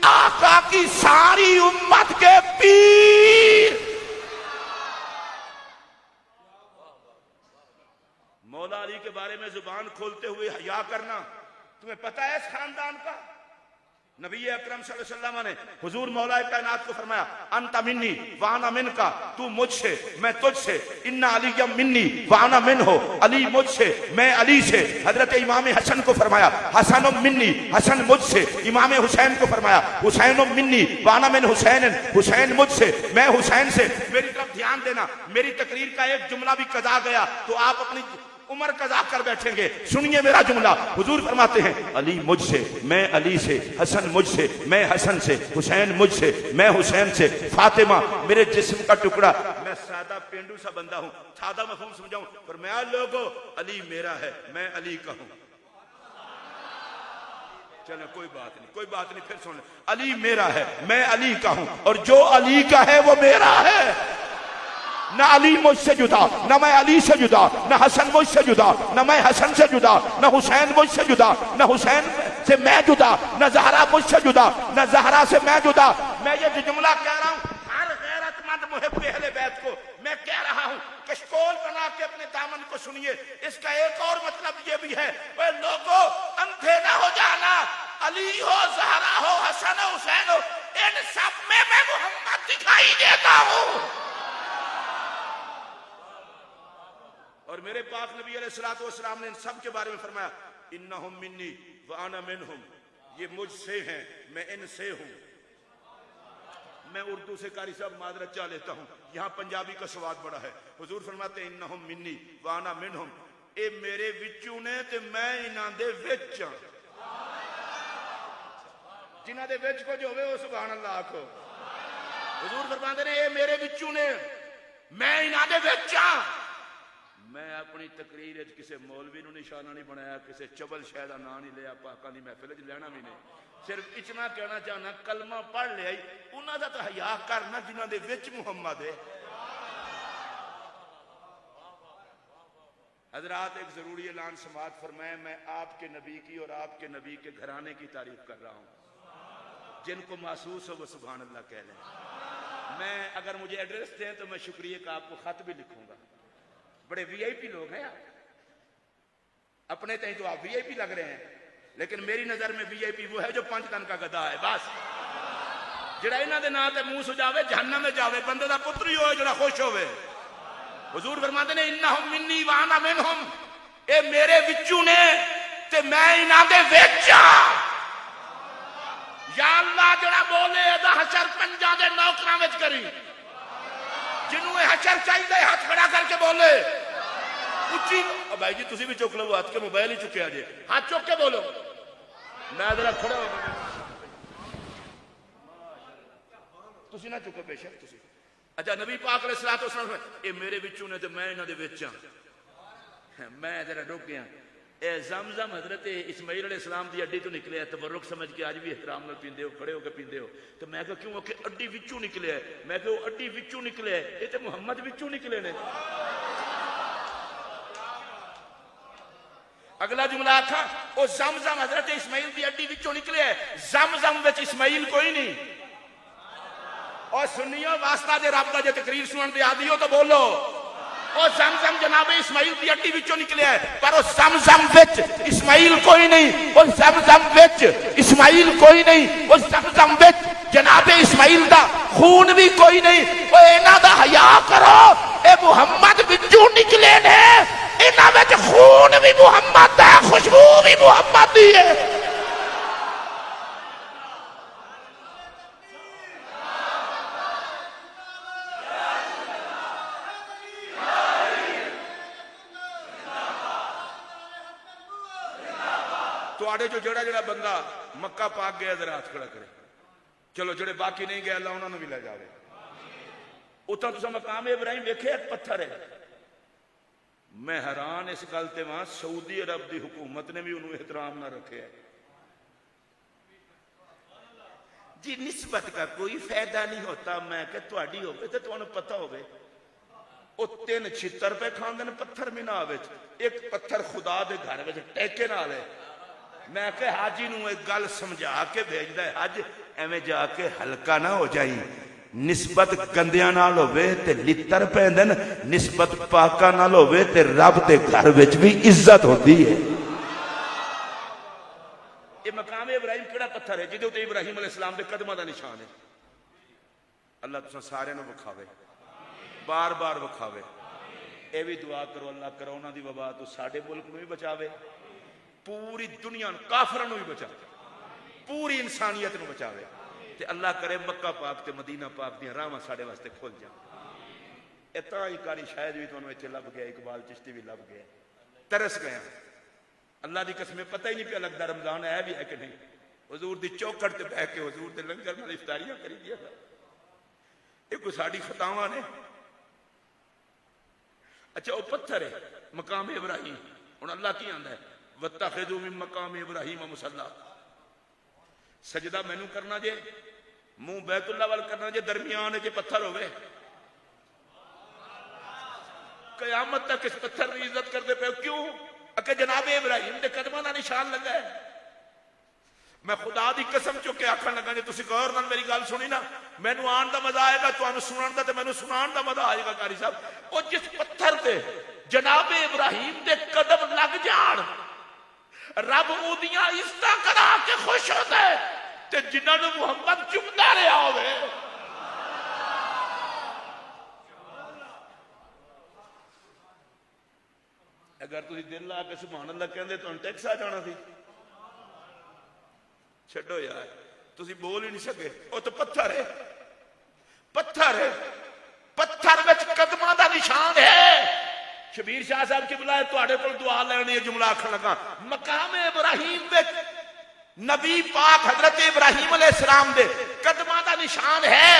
आका की सारी उम्मत के पीर। मौला अली के बारे में जुबान खोलते हुए हया करना, तुम्हें पता है इस खानदान का? नबी अकरम सल्लल्लाहु अलैहि वसल्लम ने हुजूर मौला कायनात को फरमाया अंता मिन्नी वाना मिनका, तू मुझसे मैं तुझसे। इन्ना अलियम मिन्नी वाना मिन्हो, अली मुझसे मैं अली से। हजरत इमाम हसन को फरमाया हसन मिन्नी, हसन मुझसे। इमाम हुसैन को फरमाया हुसैन मिन्नी वाना मिन हुसैन, हुसैन मुझसे मैं हुसैन से। मेरी तरफ ध्यान देना, मेरी तकरीर का एक जुमला भी कजा गया तो आप अपनी उम्र कजा कर बैठेंगे। सुनिए मेरा जुमला। हुजूर फरमाते हैं अली मुझसे मैं अली से, हसन मुझसे मैं हसन से, हुसैन मुझसे मैं हुसैन से, फातिमा मेरे जिस्म का टुकड़ा। मैं सादा पेंडू सा बंदा हूं, सादा मफहूम समझाऊं, पर मैं लोगों अली मेरा है, मैं अली का हूं। चलो कोई बात नहीं, कोई बात नहीं, फिर सुन। अली मेरा है, मैं अली का हूं, और जो अली का है वो मेरा है। न अली मुझसे जुदा, न मैं अली से जुदा, न हसन मुझसे जुदा, न मैं हसन से जुदा, न हुसैन मुझसे जुदा, न हुसैन से मैं जुदा, न ज़हरा मुझसे जुदा, न ज़हरा से मैं जुदा। मैं ये जो जुमला कह रहा हूं हर गैरतमंद मुहिब अहले बैत को मैं कह रहा हूं, कशकोल बना के अपने दामन को सुनिए। इसका एक और मतलब ये भी है, वे लोगों अंधे ना हो जाना। अली हो, ज़हरा हो, हसन हो, हुसैन हो, इन सब में मैं मोहम्मद दिखाई देता हूं। और मेरे पाक नबी अलैहिस्सलातु वस्सलाम ने इन सब के बारे में फरमाया, इन्नहुम मिन्नी व अना मिनहुम, ये मुझसे हैं, मैं इनसे हूं। मैं उर्दू से कारी साहब मादरत चाह लेता हूं, यहां पंजाबी का स्वाद बड़ा है। हुजूर फरमाते हैं, इन्नहुम मिन्नी व अना मिनहुम, ए मेरे विचों ने ते मैं इन्हां दे विच हां। जिन्हां दे विच कुछ होवे ओ सुभान अल्लाह आखो। हुजूर फरमाते ने, ए मेरे विचों ने, मैं इन्हां दे विच हां। मैं अपनी तकरीर किसी मौलवी नूं निशाना नहीं बनाया, किसी चबल शाह दा नाम नहीं लिया, पाकां दी महफिल च लेना भी नहीं। सिर्फ इतना कहना चाहना, कलमा पढ़ लिया उन्हां दा तां हया करना जिन्हां दे विच मुहम्मद है। हजरात, एक जरूरी ऐलान समाअत फरमाए, मैं आपके नबी की और आपके नबी के घराने की तारीफ कर रहा हूं। जिनको महसूस हो वो सुभान अल्लाह कह लें। मैं अगर मुझे एड्रेस दें तो मैं शुक्रिया का आपको खत भी लिखूंगा। बड़े वीआईपी लोग हैं आप, अपने तय तो आप वीआईपी लग रहे हैं, लेकिन मेरी नजर में वीआईपी वो है जो 5 टन का गधा है बस, जड़ा इन्हां दे नां ते मुंह सुजावे जहन्नम में जावे, बंदे दा पुत्र ही होए जड़ा खुश होवे। हुजूर फरमाते ने, इन्नहुम मिन्नी व अना मिनहुम, ए मेरे विचों ने ते मैं इन्हां दे विच हां। या अल्लाह जड़ा बोले दा हशर पंजां दे नौकरां विच करी, जिन्होंने हशर चाहिए हाथ खड़ा करके बोले उच्ची। भाई जी तुसी भी चुक लो हाथ के, मोबाइल ही चुके जे, हाथ चुक के बोलो। मैं जरा खड़ा हो, तुसी ना चुको बेशक तुसी। अच्छा, नबी पाक अलैहिस्सलातु वस्सलाम, ये मेरे विचों ने ते मैं इन्हां दे विच हां। मैं जरा रुक गया। ज़मज़म हजरत इस्माइल अलैहिस्सलाम की अड्डी तो निकले, तबरुक समझ के आज भी एहतराम नाल पींदे हो, खड़े होकर पींदे हो। तो मैं क्यों आखे अड्डी विचों निकले है, मैं क्यों अड्डी विचों निकले है, ये तो मुहम्मद विचों निकले ने। अगला जुमला आखा, वो ज़मज़म हजरत इस्माइल की अड्डी विचों निकले है, ज़मज़म विच इस्माइल कोई नहीं। और सुनियो वास्ता दे रब दा जे तकरीर सुनन दे आदी हो तो बोलो, और ज़मज़म जनाब इस्माइल की अड्डी विचों निकले है, पर वो ज़मज़म विच इस्माइल कोई नहीं, वो ज़मज़म विच इस्माइल कोई नहीं, वो ज़मज़म विच जनाब इस्माइल दा खून भी कोई नहीं। वो इन्हां दा हया करो, ए मुहम्मद विचों निकले ने, इन्हां विच खून भी मुहम्मद दा, खुशबू भी मुहम्मद दी है। जो जड़ा जड़ा बंदा मक्का पाक गया जरा हाथ खड़ा करे, चलो जड़े बाकी नहीं गए अल्लाह उन्होंने भी ले जावे। उतना तुसा मकाम इब्राहिम देखे, एक पत्थर है। मैं हैरान इस गल ते वहां सऊदी अरब की हुकूमत ने भी उन्होंने एहतराम ना रखे जी। निस्बत का कोई फायदा नहीं होता। मैं क्या तुहाडी होवे ते तुहानू पता होवे, वो 3 छितर पे खांदे ने पत्थर मीना विच, एक पत्थर खुदा दे घर विच टेके नाल है। मैं कह हाजी नूं एक गल समझा के भेजदा है, हज एवें जाके हल्का ना हो जाई। निस्बत गंदियां नाल होवे ते लित्तर पैंदे न, निस्बत पाकां नाल होवे ते रब दे घर विच भी इज्जत होती है। ये मकाम इब्राहिम केड़ा पत्थर है जिहदे उत्ते इब्राहिम अलैहिस्सलाम दे कदमां दा निशान है। अल्लाह तुसां सारियां नूं विखावे, बार बार विखावे। ये भी दुआ करो अल्लाह करोना दी वबा तो साडे मुल्क नूं भी बचावे, पूरी दुनिया काफिरां नूं भी बचावे, पूरी इंसानियत नूं बचावे। ते अल्लाह करे मक्का पाक ते मदीना पाक दी राहां साडे वास्ते खुल जाण। इतना ही कारी शायद भी तुहानूं इत्थे लभ गया, इकबाल चिश्ती भी लभ गया। तरस गया अल्लाह दी कसम, पता ही नहीं पिया लगदा रमजान है भी है कि नहीं। हुजूर दी चौखट ते बैठ के हुजूर दे लंगर नाल इफ्तारियां करी दिया। ये कोई साडी खतावां ने। अच्छा वो पत्थर है मकाम इब्राहिम। हुण अल्लाह की आंदा है, वत्तखिज़ू मिन मकाम इब्राहिम मुसल्ला। सजदा मैनू करना जे, मुंह बैतुल्लाह वाल करना जे, दरमियान जे पत्थर होवे। कयामत तक इस पत्थर की इज्जत करते पे क्यों? अके जनाब इब्राहिम दे कदमां दा निशान लगा है। मैं खुदा दी कसम चुक के आखन लगा, जे तुसीं गौर नाल मेरी गल सुनी ना, मैनू आन दा मजा आएगा, तुहानू सुनन दा ते मैनू सुनान दा मजा आएगा। कारी साहब वो जिस पत्थर ते जनाब इब्राहिम दे कदम लग जान, रब उदियां इज्जतां करा के खुश होता है। ते जिन्हां नूं मुहम्मद चुमदा रहा होवे, अगर तुम दिल ला के सुभान अल्लाह कहते तो टैक्स आ जाना सी। छो यार, तुम बोल ही नहीं सके। वो तो पत्थर है, पत्थर है, पत्थर में कदमां दा निशान है। शबीर शाह साहब की बुलाए तुहाडे कोल दुआ लैनी, जुमला आखण लगा, मकाम इब्राहिम विच नबी पाक हजरत इब्राहिम अलैहिस्सलाम दे कदमां दा निशान है,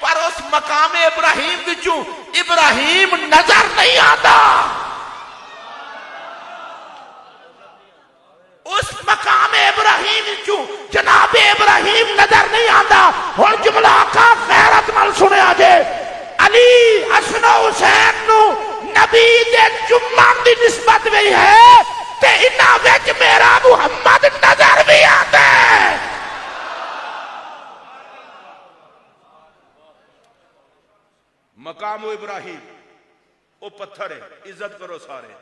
पर उस मकाम इब्राहिम विचों इब्राहिम नजर नहीं आता। उस मकाम इब्राहिम विचों जनाब इब्राहिम नजर नहीं आता। हुण जुमला का गैरत नाल सुनिया जे, अली हसन हुसैन नू नबी दे जुम्मन दी निस्बत भी है ते इन्हां विच मेरा मुहम्मद नजर भी आता है। मकाम इब्राहिम वो पत्थर है, इज्जत करो सारे।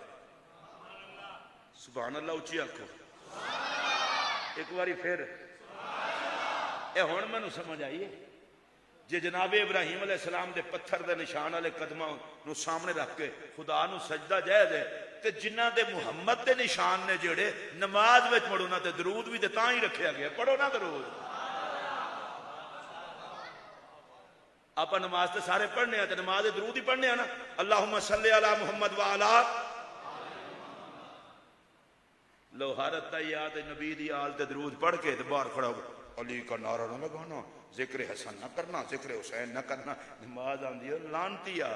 सुभान अल्लाह उच्ची आखो एक बारी फिर। ए हुण मैनूं समझ आई है, जे जनाबे इब्राहिम अलैहिस्सलाम दे पत्थर दे निशान वाले कदमां नूं सामने रख के खुदा नूं सजदा जायज़ है, ते जिन्हां दे मुहम्मद दे निशान ने जेड़े नमाज विच पढ़ो ना, ते दरूद भी ते तां ही रखिया गया। पढ़ो ना दरूद। आप नमाज तो सारे पढ़ने, तो नमाज दरूद ही पढ़ने ना। अल्लाहुम्मा सल्ली अला मुहम्मद व अला लो हरत याद नबी दी आल ते दरूद पढ़ के ते बाहर खड़ा हो, अली का नारा ना लगाना, जिक्र हसन ना करना, जिक्र हुसैन ना करना। नमाज आंदी है लानतिया,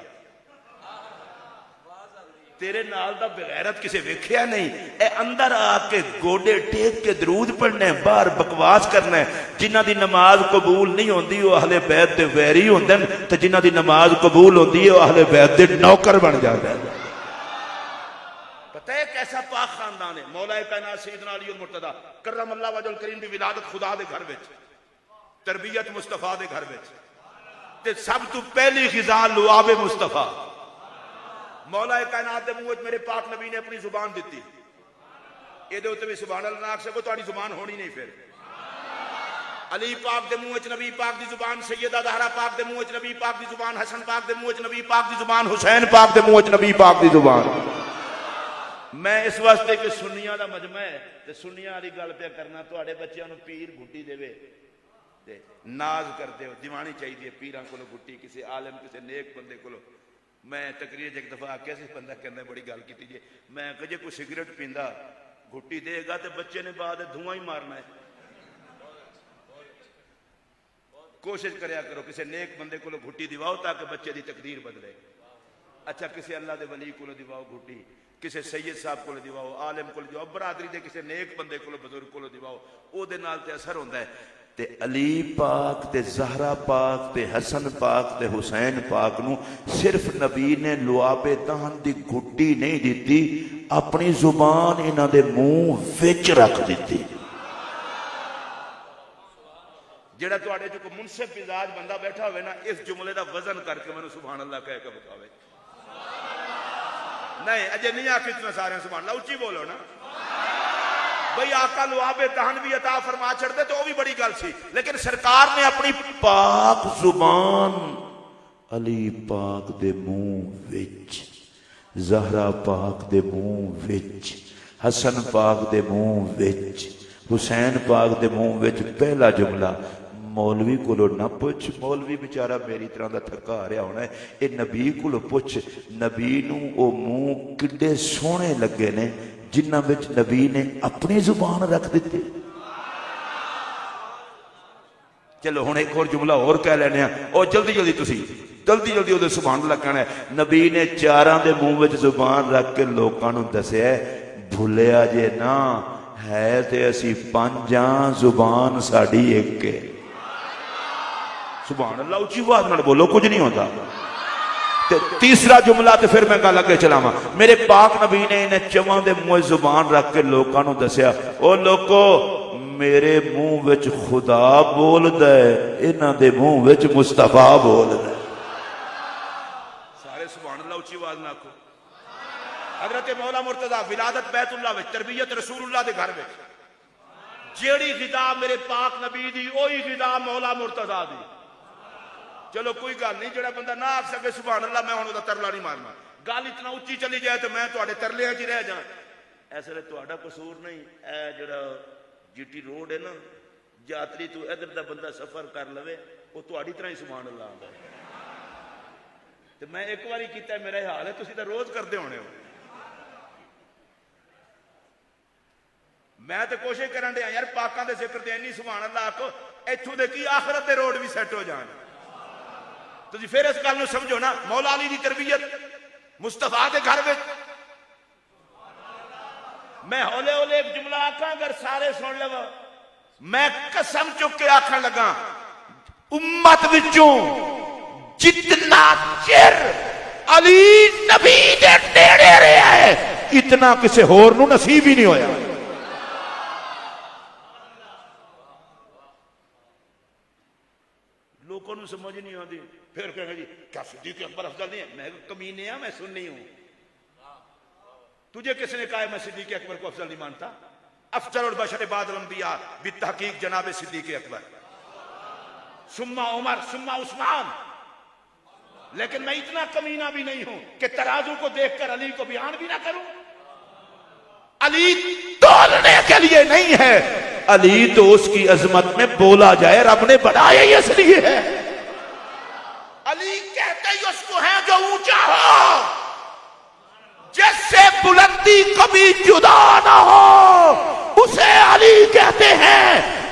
तेरे नाल दा बेगैरत किसे वेख्या नहीं। ए अंदर आके गोडे टेक के दरूद पढ़ने, बाहर बकवास करना। जिन्हां दी नमाज कबूल नहीं होंदी वो अहले बैत दे वैरी होंदे ने, ते जिन्हां दी नमाज कबूल होंदी है वो अहले बैत दे नौकर बन जाते हैं। पता है कैसा पाक खानदान है। मौला कायनात सैयदना अली मुर्तदा करम अल्लाह वजल करीम दी विलादत खुदा दे घर विच, तरबियत मुस्तफा दे घर विच, ते सब तो पहली ग़िज़ा लुआबे मुस्तफा। मौला कायनात दे मुंह मेरे पाक नबी ने अपनी जुबान दी, ये भी सुभान अल्लाह आख सको, तुहाडी जुबान होनी नहीं। फिर अली पाक दे मुंह नबी पाक दी जुबान, सैयदा ज़हरा पाक दे मुंह नबी पाक दी जुबान, हसन पाक दे मुंह नबी पाक दी जुबान, हुसैन पाक दे मुंह नबी पाक दी जुबान। मैं इस वास्ते कि सुन्नियां दा मजमा है, ते सुन्नियां वाली गल पे करना। तुहाडे बच्चों नूं पीर घुट्टी देवे ते नाज करते हो, दीवानी चाहिए पीरां कोलों घुट्टी, किसी आलम किसी नेक बंदे कोलों। मैं तकरीर एक दफा आख्या सी, बंदा कहंदा बड़ी गल कीती जे, मैं कहा जे कोई सिगरेट पींदा घुट्टी देगा तो बच्चे ने बाद धुआं ही मारना है। कोशिश करया करो किसी नेक बंदे कोलों घुट्टी दिवाओ ताकि बच्चे की तकदीर बदले। अच्छा किसी अल्लाह के वली कोलों दिवाओ घुट्टी, किसी सैयद साहब को दिवाओ, आलिम को दिवाओ, बरादरी के किसी नेक बंदे को बुजुर्ग को दिवाओ, ओदे नाल ते असर होंदा है। ते अली पाक ते ज़हरा पाक ते हसन पाक ते हुसैन पाक नूं सिर्फ नबी ने लुआबे दहन दी घुट्टी नहीं दी, अपनी जुबान इन्हां दे मुंह विच रख दी। जेड़ा तुहाडे च कोई मुनसिफ मिजाज बंदा बैठा होवे ना, इस जुमले दा वजन करके मैनूं सुभान अल्लाह कह के बतावे। नहीं अजे नहीं आखी तुम सारे सुभान अल्लाह, उच्ची बोलो ना भाई। आका लुआबे दहन भी अता फरमा छड़दे तो वह भी बड़ी गल सी, लेकिन सरकार ने अपनी पाक जुबान अली पाक दे मुंह विच, ज़हरा पाक दे मुंह विच, हसन पाक दे मुंह विच, हुसैन पाक दे मुंह विच। पहला जुमला मौलवी कोलों ना पुछ, मौलवी बेचारा मेरी तरह का थका रहा होना है, ये नबी कोलों पुछ। नबी नूं ओ मुंह किड्डे सोहणे लगे ने जिन्हां विच नबी ने अपनी जुबान रख दी। चलो हुण एक और जुमला और कह लैने आ, और जल्दी जल्दी तुसी जल्दी जल्दी उहदे सुभान अल्लाह कहना है। नबी ने चारां दे मुंह विच जुबान रख के लोकां नूं दस्सिया, भुलिया जे ना है ते असी पंजां, जुबान साडी एक है। सुभान अल्लाह उच्ची आवाज नाल बोलो, कुछ नहीं होता। तीसरा जुमला तो फिर मैं गल अगे चलावा। मेरे पाक नबी ने इन्हें चवां दे मुंह जुबान रख के लोकां नूं दस्सिया, ओ लोको मेरे मुंह विच खुदा बोलदा है, इन्हां दे मुंह विच मुस्तफा बोलदा है। सारे सुभान अल्लाह उच्ची आवाज नाल आखो। हजरत मौला मुर्तजा विलादत बैतुल्लाह विच, तरबियत रसूलुल्लाह दे घर विच जेड़ी ग़िज़ा मेरे पाक नबी दी, ओही ग़िज़ा मौला मुर्तजा दी। चलो कोई गल नहीं, जो बंदा ना आख सके सुभान अल्लाह, मैं हुण तरला नहीं मारना। गल इतना उच्ची चली जाए तो मैं तुहाडे तरलियां च रह जा। इस वे तुहाडा कसूर नहीं, ए जिहड़ा जीटी रोड है ना, यात्री तू इधर दा बंदा सफर कर लवे वो तुहाडी तरह ही सुभान अल्लाह आंदा है। तो मैं एक बारी कीता, मेरा हाल है, तुसीं तां रोज करदे होणे हो। मैं तो कोशिश करन दिया यार पाकां दे जिक्र ते इन्नी सुभान अल्लाह आखो, इत्थों दे की आखिरत दे रोड भी सेट हो जाण। तुसीं फिर इस गल नूं समझो ना, मौला अली दी तरबियत मुस्तफा के घर में। मैं हौले हौले एक जुमला आखा, अगर सारे सुन लो, मैं कसम चुक के आखन लगा, उम्मत विचों जितना चिर अली नबी दे नेड़े रहा है इतना किसी होर नूं नसीब ही नहीं होया। लोगों को समझ नहीं आती, फिर कहेंगे जी क्या सिद्दीक अकबर अफजल नहीं है? मैं कमीने मैं सुननी हूं। तुझे किसने कहा है मैं सिद्दीक अकबर को अफजल नहीं मानता? अफजल और बशर बादल अंबिया बितहकीक जनाब सिद्दीक अकबर, सुम्मा उमर, सुम्मा उस्मान। लेकिन मैं इतना कमीना भी नहीं हूं कि तराजू को देखकर अली को बयान भी ना करूं। अली तोलने के लिए नहीं है, अली तो उसकी अजमत में बोला जाए, रब ने बनाया ही इसलिए है। अली कहते ही उसको है जो ऊंचा हो, जिससे बुलंदी कभी जुदा ना हो, उसे अली कहते हैं।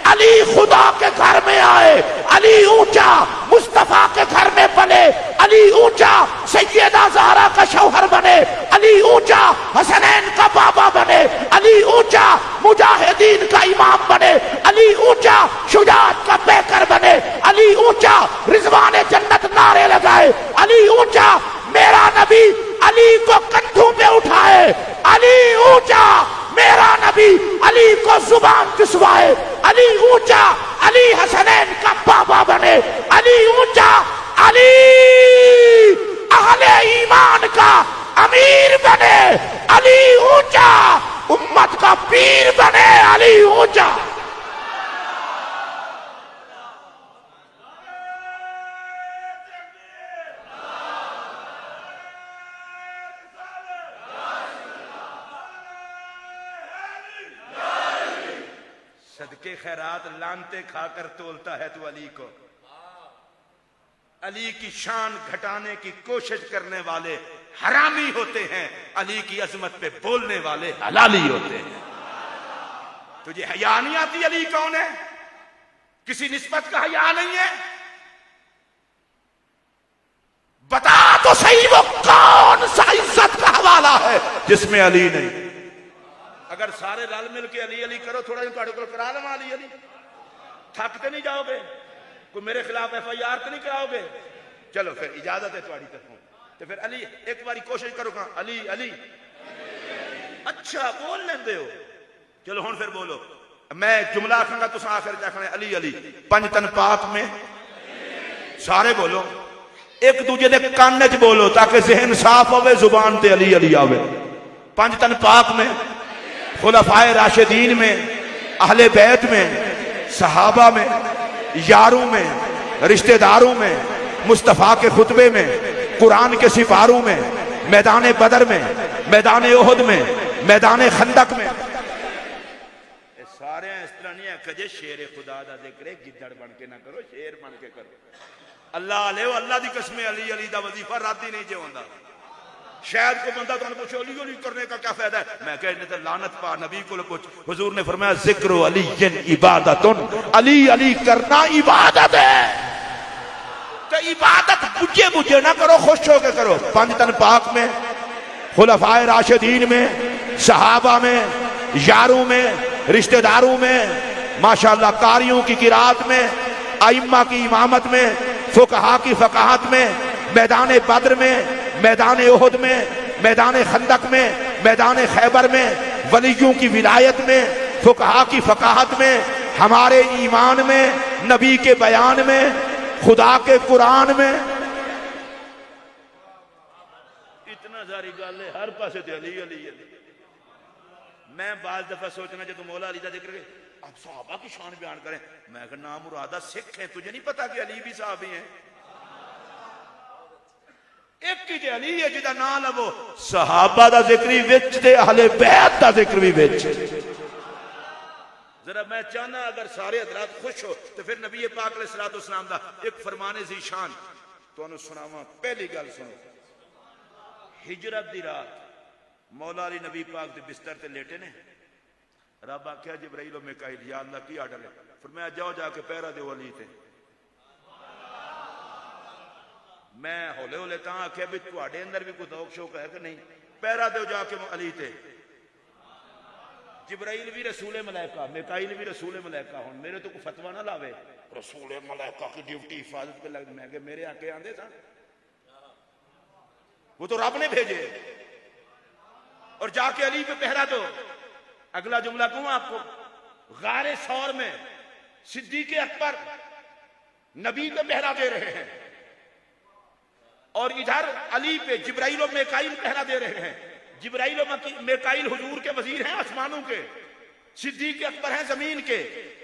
अली खुदा के घर में आए, अली ऊंचा मुस्तफा के घर में पले, अली ऊंचा सैयदा ज़हरा का शौहर बने, अली ऊंचा हसनैन का बाबा बने, अली ऊंचा मुजाहिदीन का इमाम बने, अली ऊंचा शुजाअत का पैकर बने, अली ऊंचा रिजवान जन्नत नारे लगाए, अली ऊंचा मेरा नबी अली को कंधों पे उठाए, अली ऊंचा मेरा नबी अली को जुबान चुसवाए, अली ऊंचा अली हसनैन का बाबा बने, अली ऊंचा अली अहले ईमान का अमीर बने, अली ऊंचा उम्मत का पीर बने, अली ऊंचा। सदके खैरात लानते खाकर तोलता है तू अली को। अली की शान घटाने की कोशिश करने वाले हरामी होते हैं, अली की अजमत पे बोलने वाले हलाली होते हैं। तुझे हया नहीं आती? अली कौन है? किसी निस्बत का हया नहीं है? बता तो सही वो कौन सा इज्जत का हवाला है जिसमें अली नहीं। अगर सारे रल मिल के अली अली करो, थोड़ा थोड़े को करा लवा अली अली, थकते नहीं जाओगे? कोई मेरे खिलाफ FIR तो नहीं कराओगे? चलो फिर इजाजत है तुम्हारी तरफों, तो फिर अली एक बारी कोशिश करो, कहा अली अली, अच्छा बोल लेंदे हो, चलो हुण फिर बोलो। मैं जुमला आखांगा तुस आखिर च आखना अली अली। पंज तन पाक में सारे बोलो, एक दूजे दे कान च बोलो ताकि जहन साफ होवे, जुबान ते अली अली आवे। पंज तन पाक में, खुलफाए राशिदीन में, अहले बैत में, सहाबा में, यारों में, रिश्तेदारों में, मुस्तफा के खुतबे में, कुरान के सिपारों में, मैदान बदर में, मैदान ओहद में, मैदान खंदक में। सारे इस तरह नहीं है कि शेर खुदा दा जिक्र है, गिद्दड़ बन के ना करो, शेर बन के करो। अल्लाह ले अल्लाह दी कसम, अली अली दा वजीफा राती नहीं जे होंदा। शायद कोई बंदा तुम पूछो अली अली करने का क्या फायदा है? मैं कहने तो लानत पा नबी को पूछ। हुजूर ने फरमाया जिक्र अली इबादतुन, अली अली करना इबादत है। तो इबादत बुझे बुझे ना करो, खुश होकर करो। पंज तन पाक में, खुलफाए राशिदीन में, सहाबा में, यारों में, रिश्तेदारों में, माशाअल्लाह कारियों की किरात में, आइम्मा की इमामत में, फुकहा की फकाहत में, मैदान बद्र में, मैदान ओहद में, मैदान खंदक में, मैदान खैबर में, वलियों की विलायत में, फुकहा की फकाहत में, हमारे ईमान में, नबी के बयान में, खुदा के कुरान में। इतना सारी गल है, हर पासे ते अली अली अली। मैं बाज दफा सोचना जो मौला अली का जिक्र अब सहाबा की शान बयान करें, मैं कहना ना मुरादा सिख है, तुझे नहीं पता कि अली भी साहबी हैं? एक ही ते अली है जिहदा नाम लवो सहाबा दा जिक्र भी विच ते अहले बैत दा जिक्र भी विच। जरा मैं चाहना अगर सारे हजरात खुश हो तो फिर नबी पाक अलैहिस्सलातु वस्सलाम दा एक फरमाने ज़ीशान तुहानू सुनावा। पहली गल सुनो, हिजरत दी रात मौला अली नबी पाक दे बिस्तर ते लेटे ने। रब आख्या जिब्राइल और मिकाईल या अल्लाह की आर्डर है? फरमाया जाओ जाके पहरा दो अली ते। मैं हौले हौले तां आख्या भी तुहाडे अंदर भी कोई दौक शौक है कि नहीं? पहरा दो जाके अली ते। जिब्राइल भी रसूल मलाइका, मिकाईल भी रसूल मलाइका। हुण मेरे तो कोई फतवा ना लावे रसूल मलाइका की ड्यूटी हिफाजत पे लग। मैं मेरे आके आंदे सा, वो तो रब ने भेजे। और जाके अली पे पहरा दो। अगला जुमला कहूं आपको, गारे सौर में सिद्दीक़ अकबर नबी पे पहरा दे रहे हैं और इधर अली पे जिब्राइल और मिकाईल पहरा दे रहे हैं। जिब्राइल और मिकाईल हुजूर के वजीर हैं आसमानों के, सिद्दीक़ अकबर हैं जमीन के।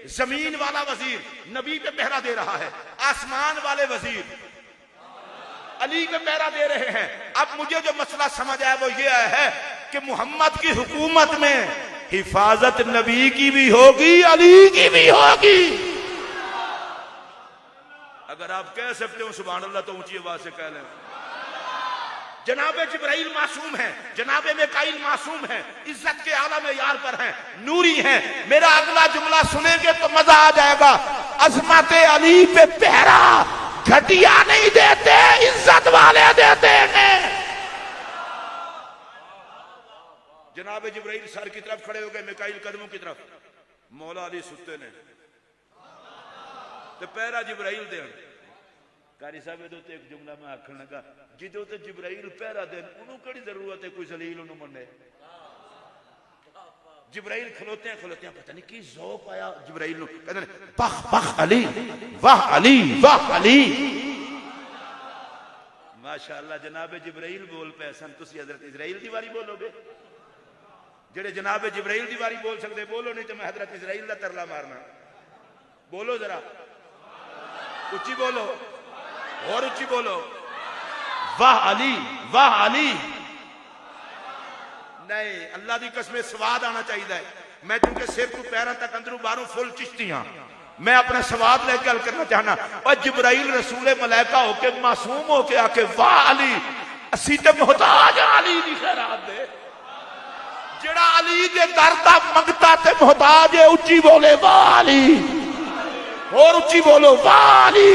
जमीन वाला वजीर नबी पे पहरा दे रहा है, आसमान वाले वजीर अली पे पहरा दे रहे हैं। अब मुझे जो मसला समझ आया वो ये है कि मोहम्मद की हुकूमत में हिफाजत नबी की भी होगी, अली की भी होगी। अगर आप कह सकते हो सुभान अल्लाह तो ऊंची आवाज से कह लें। जनाबे जिब्राइल मासूम है, जनाबे मिकाईल मासूम है, इज्जत के आला में यार पर हैं, नूरी हैं। मेरा अगला जुमला सुनेंगे तो मजा आ जाएगा। अजमत अली पे पहरा घटिया नहीं देते, इज्जत वाले देते हैं। जनाबे जिब्राइल सर की तरफ खड़े हो गए, मिकाईल कदमों की तरफ। मौला अली सुते ने तो पहरा जिब्राइल दे। कारी साहब एक जुमला मैं आखन लगा, जिदों ते जिब्राइल पहरा देन उन्होंने कड़ी जरूरत है कोई जलील उन्होंने मने। जिब्राइल खलोते हैं पता नहीं की ज़ौक़ आया जिब्राइल नूं, कहंदे वाह वाह अली, वाह अली, वाह अली। माशाअल्लाह जनाब जिब्राइल बोल पे सन, तुसी हजरत इजराइल दी वारी बोलोगे? जेड़े जनाब जिब्राइल दी वारी बोल सकते बोलो, नहीं तो मैं हजरत इजराइल दा तरला मारना। बोलो जरा उच्ची बोलो और उच्ची बोलो, वाह अली, वाह अली। नहीं, अल्लाह की कसम स्वाद आना चाहिए। मैं चूंकि सिर तू पैरों तक अंदरों बाहरों फुल चिश्ती हाँ, मैं अपना स्वाद लेके गल करना चाहना। और जिब्राइल रसूल मलाइका होके मासूम होके आके वाह अली, असी ते मोहताज अली दी खैरात दे। जेड़ा अली दे दर दा मंगता ते मोहताज है, उच्ची बोले वाह अली और उच्ची बोलो वाह अली।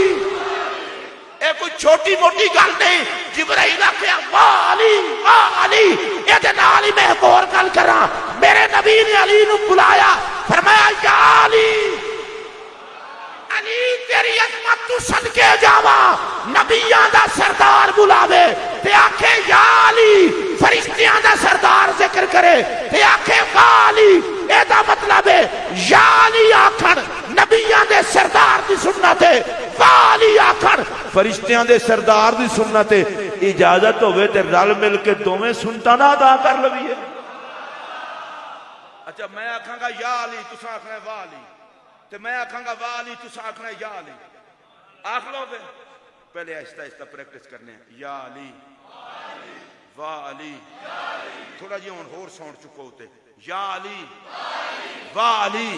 ये कोई छोटी मोटी गल नहीं। जिब्राइल आख्या वाह अली, वाह अली। ये नाल ही मैं एक और गल करा, मेरे नबी ने अली नूं बुलाया, फरमाया या अली, अली तेरी अजमत तू सदके जावा। नबियां दा सरदार बुलावे ते आखे या अली, फरिश्तियां दा सरदार जिक्र करे ते आखे वाह अली। एदा मतलब है या अली आखण नबियां दे सरदार दी सुन्नत है, वाह अली आखण फरिश्तियां दे सरदार दी सुन्नत है। इजाजत होवे ते रल मिल के दोवें सुन्नतां ना अदा कर लवीए। अच्छा मैं आखांगा या अली, तुसां आखना वाह अली, ते मैं आखांगा वाह अली, तुसां आखना या अली। आख लो फिर, पहले आहिस्ता आहिस्ता प्रैक्टिस करने हैं। या अली, वाह अली, थोड़ा जी हुण होर साउंड चुको उते। या अली, वाह अली,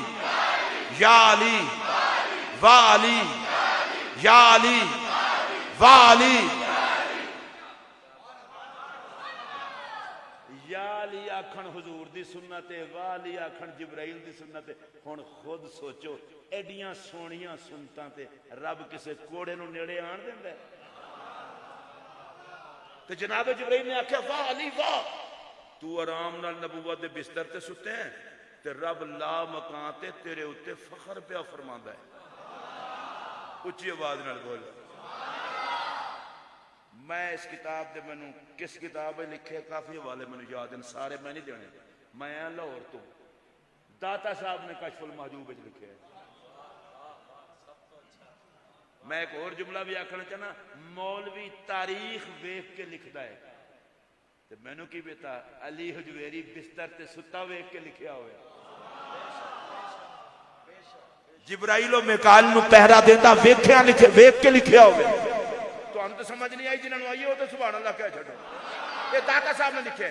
या अली, वाह अली, या अली, वाह अली। या अली आखण हुजूर दी सुन्नत है, वाह अली आखण जिब्राइल दी सुन्नत है। हुण खुद सोचो एडियां सोहणियां सुन्नतां ते रब किसे कोड़े नूं नेड़े आण दिंदा है? ते जनाब जिब्राइल ने आख्या वाह अली वाह, तू आराम नाल नबूवत दे बिस्तर ते सुते हैं ते रब ला मकान ते तेरे उत्ते फखर पिया फरमांदा है। उच्ची आवाज नाल बोल। मैं इस किताब दे मैनू किस किताब में लिखे काफी हवाले मैनू याद हैं, सारे मैं नहीं देने। मैं लाहौर तो दाता साहब ने कशफुल महजूब लिखे है। मैं एक और जुमला भी आखना चाहना, मौलवी तारीख वेख के लिखता है ते मैनू की बेटा अली हजवेरी बिस्तर ते सुता वेख के लिखिया होया। जिब्राइल और मिकाईल नूं पहरा देता वेख्या लिखे वेख के लिखिया होवे। तो समझ नहीं आई, जिन्होंने आई है वो तो सुभान अल्लाह कह छोड़ो। ये दाता साहब ने लिखे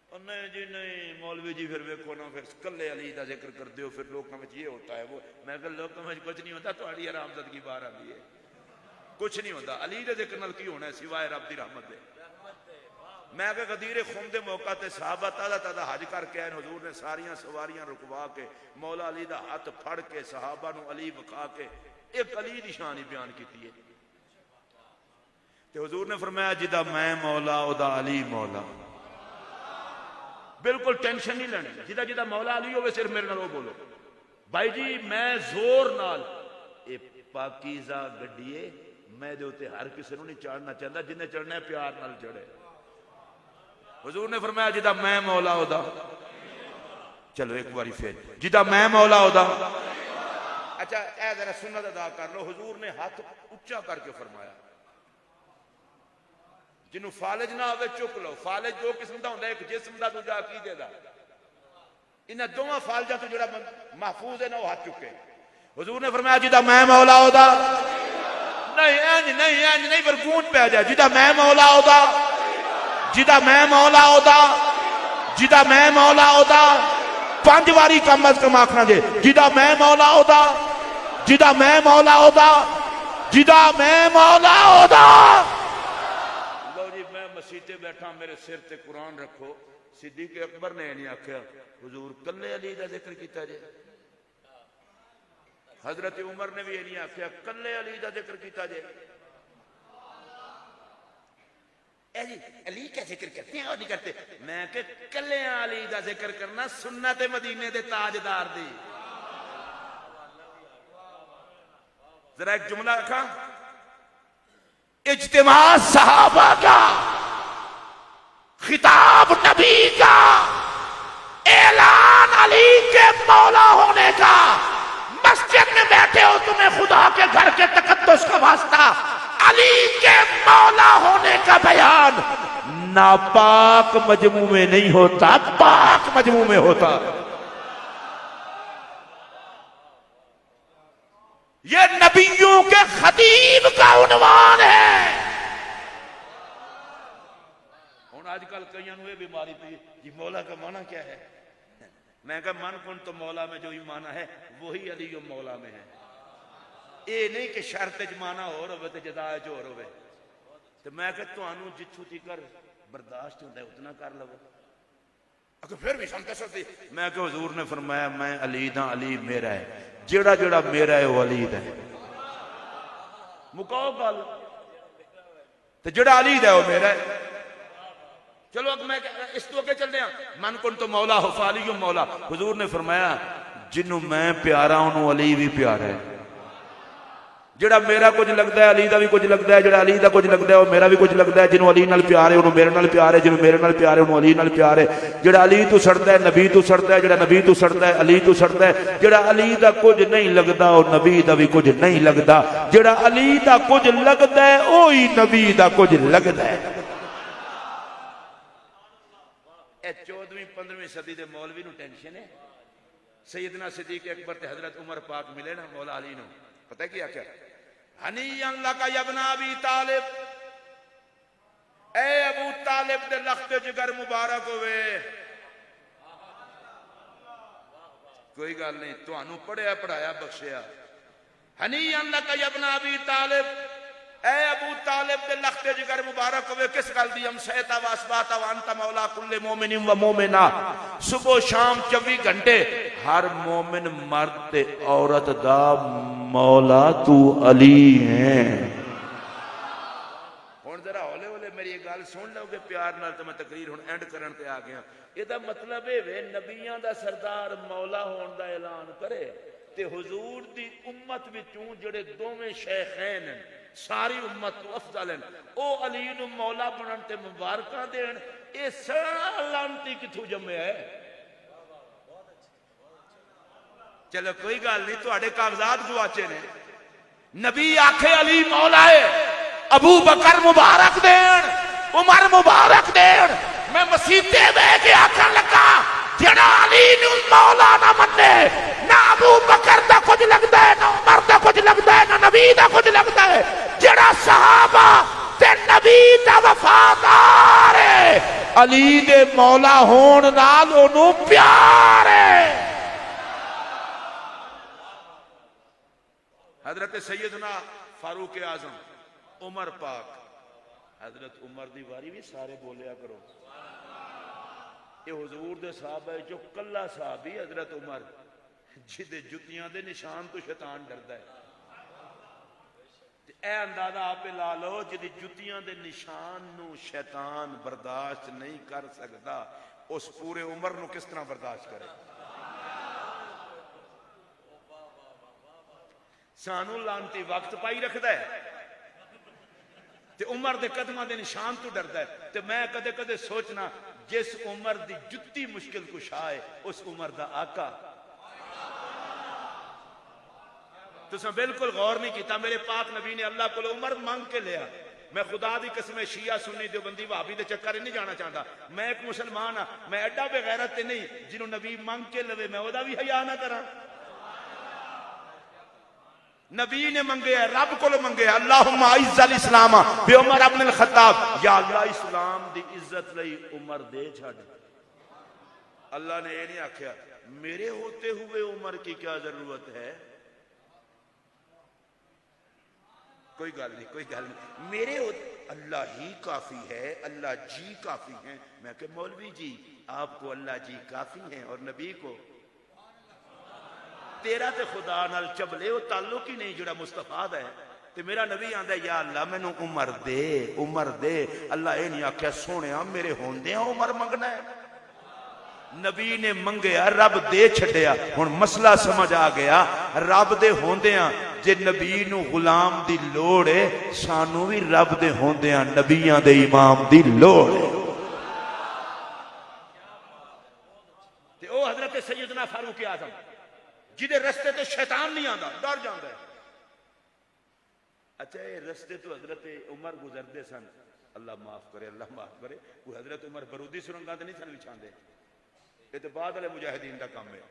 नहीं जी नहीं मौलवी जी फिर वेखो ना फिर कल्ले अली का जिक्र कर दो फिर लोगों में ये होता है वो। मैं कहा लोगों में कुछ नहीं होता, थोड़ी आरामदगी बाहर आती है, कुछ नहीं होता। अली के जिक्र नाल की होना है सिवाय रब की रहमत दे। मैं कहा गदीर खुम के मौका ते साहबा ताज़ा ताज़ा हज करके आए, हुजूर ने सारियां सवारियां रुकवा के मौला अली का हाथ फड़ के सहाबा नूं अली विखा के एक अली की शान ही बयान की है। हुजूर ने फरमाया जिदा मैं मौला उदा अली मौला। बिल्कुल टेंशन नहीं लेनी, जिदा जिदा मौला अली होवे सिर्फ मेरे नाल बोलो भाई जी मैं जोर नाल ए पाकीज़ा गड्डीए मैं दे उत्ते हर किसी नूं नहीं चढ़ना चाहता, जिन्हें चढ़ना है प्यार नाल चढ़े। हुजूर ने फरमाया जिदा मैं मौला उदा, चलो एक बारी फिर जिदा मैं मौला उदा। अच्छा ए जरा सुन्नत अदा कर लो। हुजूर ने हाथ उच्चा करके फरमाया जिन्हों फालज ना आवे चुक लो। फालज दो किस्म का होंगे, एक जिस्म का दूजा अकीदे का। इन्हां दोवां फालजां तो जिहड़ा महफूज है ना वो हाथ चुके। हुजूर ने फरमाया जिदा मैं मौला उदा नहीं इंज नहीं पर गूंज पै जाए। जिदा मैं मौला उदा, जिदा मैं मौला उदा, जिदा मैं मौला उदा 5 बारी कम अज कम आखना जे जिदा मैं मौला उदा, जिदा मैं मौला उदा, जिदा मैं मौला उदा। मसीते बैठा मेरे सिर ते कुरान रखो। सिद्दीक अकबर ने नहीं आख्या हुजूर कल्ले अली का जिक्र किया जे, हजरत उमर ने भी नहीं आख्या कल्ले अली का जिक्र किया जे। जी अली का जिक्र करते हैं और नहीं करते। मैं के कल्ले अली का जिक्र करना सुन्नत मदीने दे ताजदार दी। जरा एक जुमला रखा, इज्तिमा सहाबा का, खिताब नबी का, ऐलान अली के मौला होने का। मस्जिद में बैठे हो तुम्हें खुदा के घर के तकद्दुस का वास्ता, अली के मौला होने का बयान नापाक मजमू में नहीं होता, पाक मजमू में होता। ये नबियों के खतीब का उन्वान है। आजकल कई बीमारी पी जी मौला का माना क्या है। मैं कहा मन कुन तो मौला में जो ही माना है वही अली मौला में है। ये नहीं कि शर्त च माना होर होवे ते जदा च होर होवे। ते मैं कहा तुहानू जिथों तिकर बर्दाश्त होंदा है उतना कर लवो। अगर फिर भी समझ सकते। मैं कहा हुजूर ने फरमाया मैं अली दा, अली मेरा है, जेड़ा जेड़ा मेरा है वो अली दा है। मुकाओ गल, ते जेड़ा अली दा है वो मेरा है। चलो अब मैं इस तो आगे चलते हैं। मन कुन तो मौला हो फाली मौला। हुजूर ने फरमाया जिन्हों मैं प्यारा उन्होंने अली भी प्यारा है। जेड़ा मेरा कुछ लगता है अली का भी कुछ लगता है, जेड़ा अली का कुछ लगता है वो मेरा भी कुछ लगता है। जिन्हों अली नाल प्यार है उन्होंने मेरे नाल प्यार है, जिन्हों मेरे नाल प्यार है उन्होंने अली नाल प्यार है। जेड़ा अली तू सड़ता है नबी तू सड़ता है, जेड़ा नबी तू सड़ता है अली तू सड़ता है। जेड़ा अली का कुछ नहीं लगता और नबी का भी कुछ नहीं लगता। जेड़ा अली का कुछ लगता है वही नबी का कुछ लगता है। 14वीं 15वीं सदी के मौलवी नूं टेंशन है। सैयदना सिद्दीक अकबर ते हजरत उमर पाक मिले ना मौला अली नूं, पता क्या क्या हनीयन लका यबना अबी तालिब, ए अबू तालिब दे लख्त जिगर मुबारक होवे। कोई गल नहीं, तुहानू पढ़िया पढ़ाया बख्शिया। हनीयन लका यबना अबी तालिब, ए अबू तालिब दे लख्त जिगर मुबारक होवे। किस गल दी? हम सहता वासबाता व अंत मौला कुल्ले मोमिन व मोमिना। सुबह शाम 24 घंटे हर मोमिन मर्द ते औरत दा मौला तू अली है। हुण जरा हौले हौले मेरी गल सुन लोगे प्यार नाल, तो मैं तकरीर हुण एंड करन ते आ गया। ਇਹਦਾ मतलब है वे नबियां दा सरदार मौला होने का ऐलान करे ते हुजूर दी उम्मत विचों जेड़े दोवें शेखैन सारी उम्मत तो अफजल हैं ओ अली नूं मौला बनन ते मुबारकां देण। ये सारा लानती किथों जम्मिया है? चलो कोई गल नहीं, तुहाडे कागजात गुआचे ने। नबी आखे अली मौला है, अबू बकर मुबारक देण, उमर मुबारक देण। मैं मसीते बह के आखन लगा जेड़ा अली नूं मौला ना मन्ने, ना अबू बकर दा कुछ लगदा है, ना उमर दा कुछ लगदा है, ना नबी दा कुछ लगदा है। जेड़ा अली दे मौला होण नाल ओनू प्यार है। हजरत सैयदना फारूक आजम उमर पाक, हजरत उमर दी वारी भी सारे बोलिया करो। ये हुजूर दे साहबा जो कला साहबी हजरत उमर, जिदे जुतियां दे निशान तो शैतान डरदा है। ए अंदाजा आप ला लो, जिदी जुतियां दे निशान नू शैतान बर्दाश्त नहीं कर सकता, उस पूरे उमर नू किस तरह बर्दाश्त करे। सानू लानती वक्त पाई रखता है ते उमर दे कदमां दे निशान तो डरदा है। ते मैं कदे कदे सोचना, जिस उमर दी जुत्ती मुश्किल कुशा है उस उमर दा आका। तुसा बिल्कुल गौर नहीं किया, मेरे पाक नबी ने अल्लाह को उमर मांग के लिया। मैं खुदा दी कसम शिया सुन्नी देवबंदी भाभी दे चक्कर नहीं जाना चाहता। मैं एक मुसलमान हाँ, मैं एडा बेगैरत नहीं जिन्हों नबी मांग के लवे मैं ओदा भी हया ना करा। नबी ने मंगे है, रब को मंगे है, अल्लाहुम्मा इज्जल इस्लाम बे उमर इब्न खत्ताब, या अल्लाह इस्लाम दी इज्जत लई उमर दे छड़। अल्लाह ने ये नहीं आख्या मेरे होते हुए उमर की क्या जरूरत है। कोई गल नहीं, कोई गल नहीं, मेरे अल्लाह ही काफी है, अल्लाह जी काफी है। मैं कह मौलवी जी आपको अल्लाह जी काफी है और नबी को तेरा ते खुदा नाल चबले वो ताल्लुक ही नहीं जुड़ा मुस्तफा दा है। ते मेरा नबी आंदा या अल्लाह मैनू उमर दे, उमर दे। अल्लाह ये नहीं आख्या सोने मेरे होंदे उमर मंगना है। नबी ने मंगया, रब दे छड्या। हुण मसला समझ आ गया, रब दे होंदियां जे नबी नू गुलाम दी लोड़ है, सानू भी रब दे होंदियां नबियां दे इमाम दी लोड़ है। ते ओ हजरत सैयदना फारूक आजम जिदे रस्ते ते शैतान नहीं आंदा, डर जांदा है। अच्छा ये रस्ते तो हजरत उमर गुजरते सन, अल्लाह माफ करे, अल्लाह माफ करे। कोई हजरत उमर बरूदी सुरंगां ते नहीं सन विछांदे, ये तो बाद वाले मुजाहिदीन का काम है।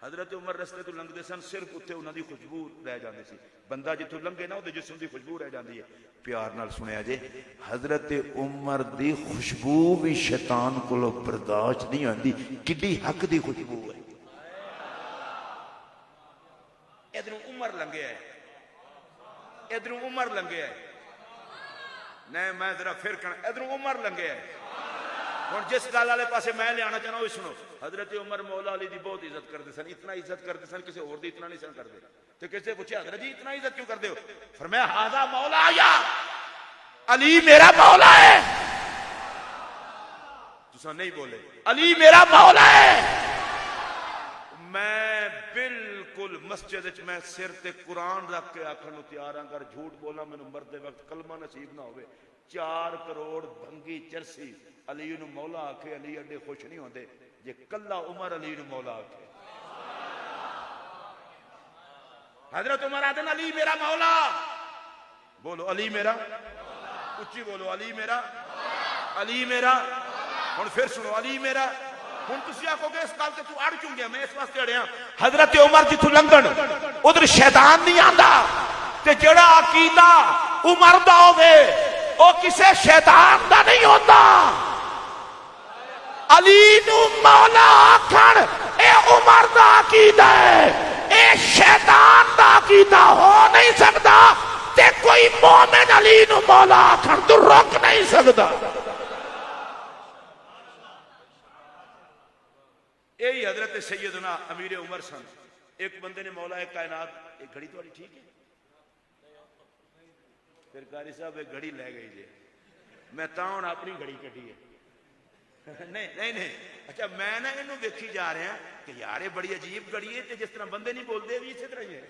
हजरत उमर रस्ते तो लंघते सन, सिर्फ उत्थे उन्हां दी खुशबू रह जाती सी। बंदा जिथों लंघे ना उहदे जिस्म दी खुशबू रह जाती है। प्यार नाल सुनिया जे, हजरत उमर दी खुशबू भी शैतान कोलों बर्दाश्त नहीं होंदी। किड्डी हक दी खुशबू है। इधरों उमर लंघे है, इधरों उमर लंघे है, नहीं मैं जरा फिर कहना, इधरों उमर लंघे है। और जिस गल वाले पासे मैं लिया चाहना वो सुनो। हजरत उमर मौला अली दी बहुत इज्जत करते सन, इतना इज्जत करते सन किसी और दी इतना नहीं सन करते। तो किसी पूछे हजरत जी इतना इज्जत क्यों करते हो? फरमाया हाजा मौला या अली मेरा मौला है। तुसा नहीं बोले अली मेरा मौला है। मैं बिल्कुल मस्जिद मैं सिर ते कुरान रख के आखन तैयार हाँ, अगर झूठ बोला मैनू मरते वक्त कलमा नसीब ना हो। 4 करोड़ भंगी चरसी अली नू मौला आखे, अली अड्डे खुश नहीं होंगे जे कला उमर अली नू मौला आखे। हजरत उमर आदन अली मेरा मौला, बोलो अली मेरा, उच्ची बोलो अली मेरा, अली मेरा। हुण फिर सुनो अली मेरा। हुण तुसीं आखोगे इस गल ते तू अड़ क्यों गया? मैं इस वास्ते अड़िया, हजरत उमर जिथों लंघण उधर शैतान नहीं आंदा। ते जेड़ा अकीदा उमर दा होवे ओ किसे शैतान दा नहीं होंदा। अली नू मौला आखण ए उमर दा अकीदा है, ए शैतान दा अकीदा हो नहीं सकता। ते कोई मोमिन अली नू मौला आखण तो रोक नहीं सकता। यही हजरत सैयदना अमीर उमर सन। एक बंदे ने मौला एक कायनात, एक घड़ी थोड़ी ठीक है? फिर कारी साहब एक घड़ी ले गई जे, मैं तां अपनी घड़ी कटी है। नहीं नहीं नहीं, अच्छा मैं ना इनू देखी जा रहा कि यार ये बड़ी अजीब घड़ी है, तो जिस तरह बंदे नहीं बोलते भी इसी तरह ही है।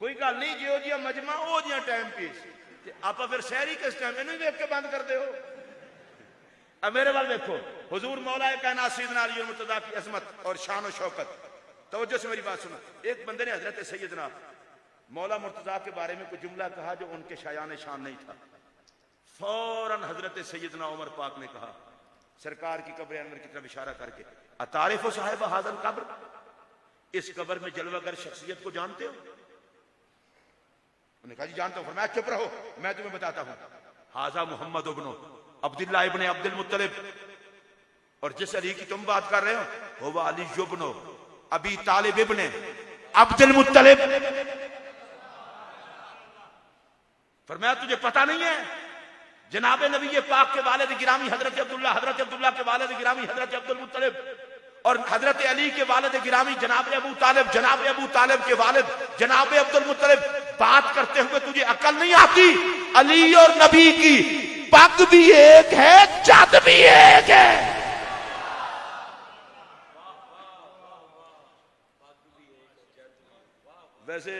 कोई गल नहीं, जो जी मजमा वो जी टाइम पीस। आप फिर शहरी किस टाइम इनू देख के बंद करते हो? अब मेरे वाल देखो, हुजूर मौला कायनात सैयदना अली मुर्तज़ा की अज़मत और शान और शौकत। तवज्जो से मेरी बात सुना। एक बंदे ने हजरत सैयदना मौला मुर्तज़ा के बारे में कुछ जुमला कहा जो उनके शायान शान नहीं था। फौरन हजरत सैयदना उमर पाक ने कहा सरकार की कब्र अनवर की तरफ इशारा करके, अतारिफ साहिब हाज़िल कब्र, इस कब्र में जलवागर शख्सियत को जानते हो? उन्होंने कहा जी जानता हूं। फरमाया चुप रहो, मैं तुम्हें बताता हूं। हाजा मोहम्मद इब्न अब्दुल्लाह इब्न अब्दुल मुत्तलिब, और जिस अली की तुम बात कर रहे हो वो अली इब्न अबी तालिब इब्न अब्दुल मुत्तलिब। फरमाया तुझे पता नहीं है जनाब नबी पाक के वालिद गिरामी हजरत अब्दुल्ला के वालिद गिरामी हजरत अब्दुल मुत्तलिब और हजरत अली के वालिद गिरामी जनाब अबू तालिब के वालिद जनाब अब्दुल मुत्तलिब बात करते हुए तुझे अकल नहीं आती? अली और नबी की पग भी एक है, चाँद भी एक है। वैसे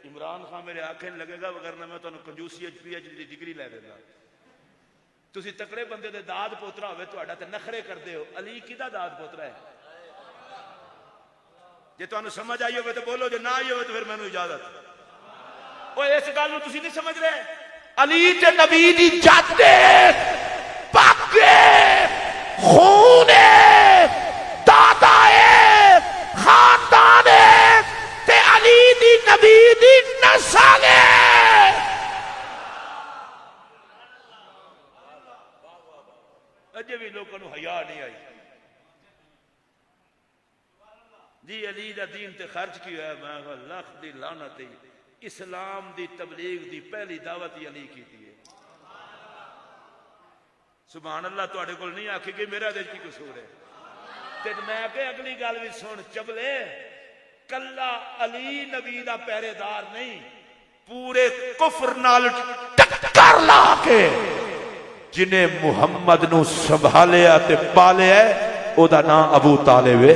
इमरान खान मेरे आखे नहीं लगेगा, वगरना मैं तुहानू कंजूसी PhD की डिग्री लै देना। तुसी तकड़े बंदे दे दाद पोतरा होवे तुहाडा ते नखरे करदे हो। अली किदा दाद पोतरा है? जे तुहानू समझ आई होवे तो बोलो, जे ना आई होवे तो फिर मैनू इजाजत। ओए इस गल नू तुसी नहीं समझ रहे? अली ते नबी दी जाते पाके खूने दादाए खानदाने ते अली दी नबी दी नस्ल है। अजे भी लोगों को हया नहीं आई जी। अली दा दीन ते खर्च किया है, मैं लख दी लानत है। इस्लाम दी तबलीग दी पहली दावत ही अली की है। सुभान अल्लाह। तुहाडे कोल नहीं आखे कि मेरा दे की कसूर है ते मैं के अगली गल भी सुन चबले। कल्ला अली नबी दा पहरेदार नहीं, पूरे कुफर नाल टक्कर ला के जिन्हें मुहम्मद नू संभालिया ते पालिया ओदा नाम अबू तालिब है।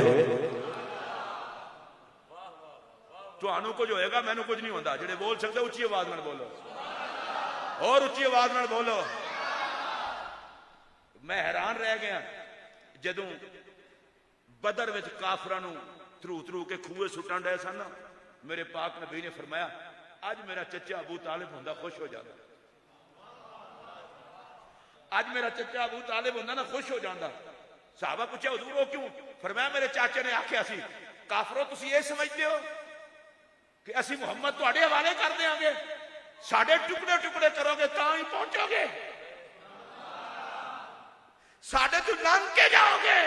तुहानू कुछ होएगा, मैनू कुछ नहीं होता। जेड़े बोल सकते उच्ची आवाज नाल बोलो, और उच्ची आवाज नाल बोलो। मैं हैरान रह गया जदों बदर विच काफरां नू थरू के खूहे सुटन डे सन। मेरे पाक नबी ने फरमाया अज मेरा चचा अबू तालिब हुंदा खुश हो जाता। अज मेरा चचा अबू तालिब हुंदा ना खुश हो जाता। साहबा पूछा हुजूर वो क्यों? फरमाया मेरे चाचे ने आख्या सी काफरो तुसी ये समझते हो कि असी मुहम्मद तुहाडे हवाले कर देंगे, साडे टुकड़े टुकड़े करोगे तां ही पहुंचोगे, साडे तो लंघ के जाओगे।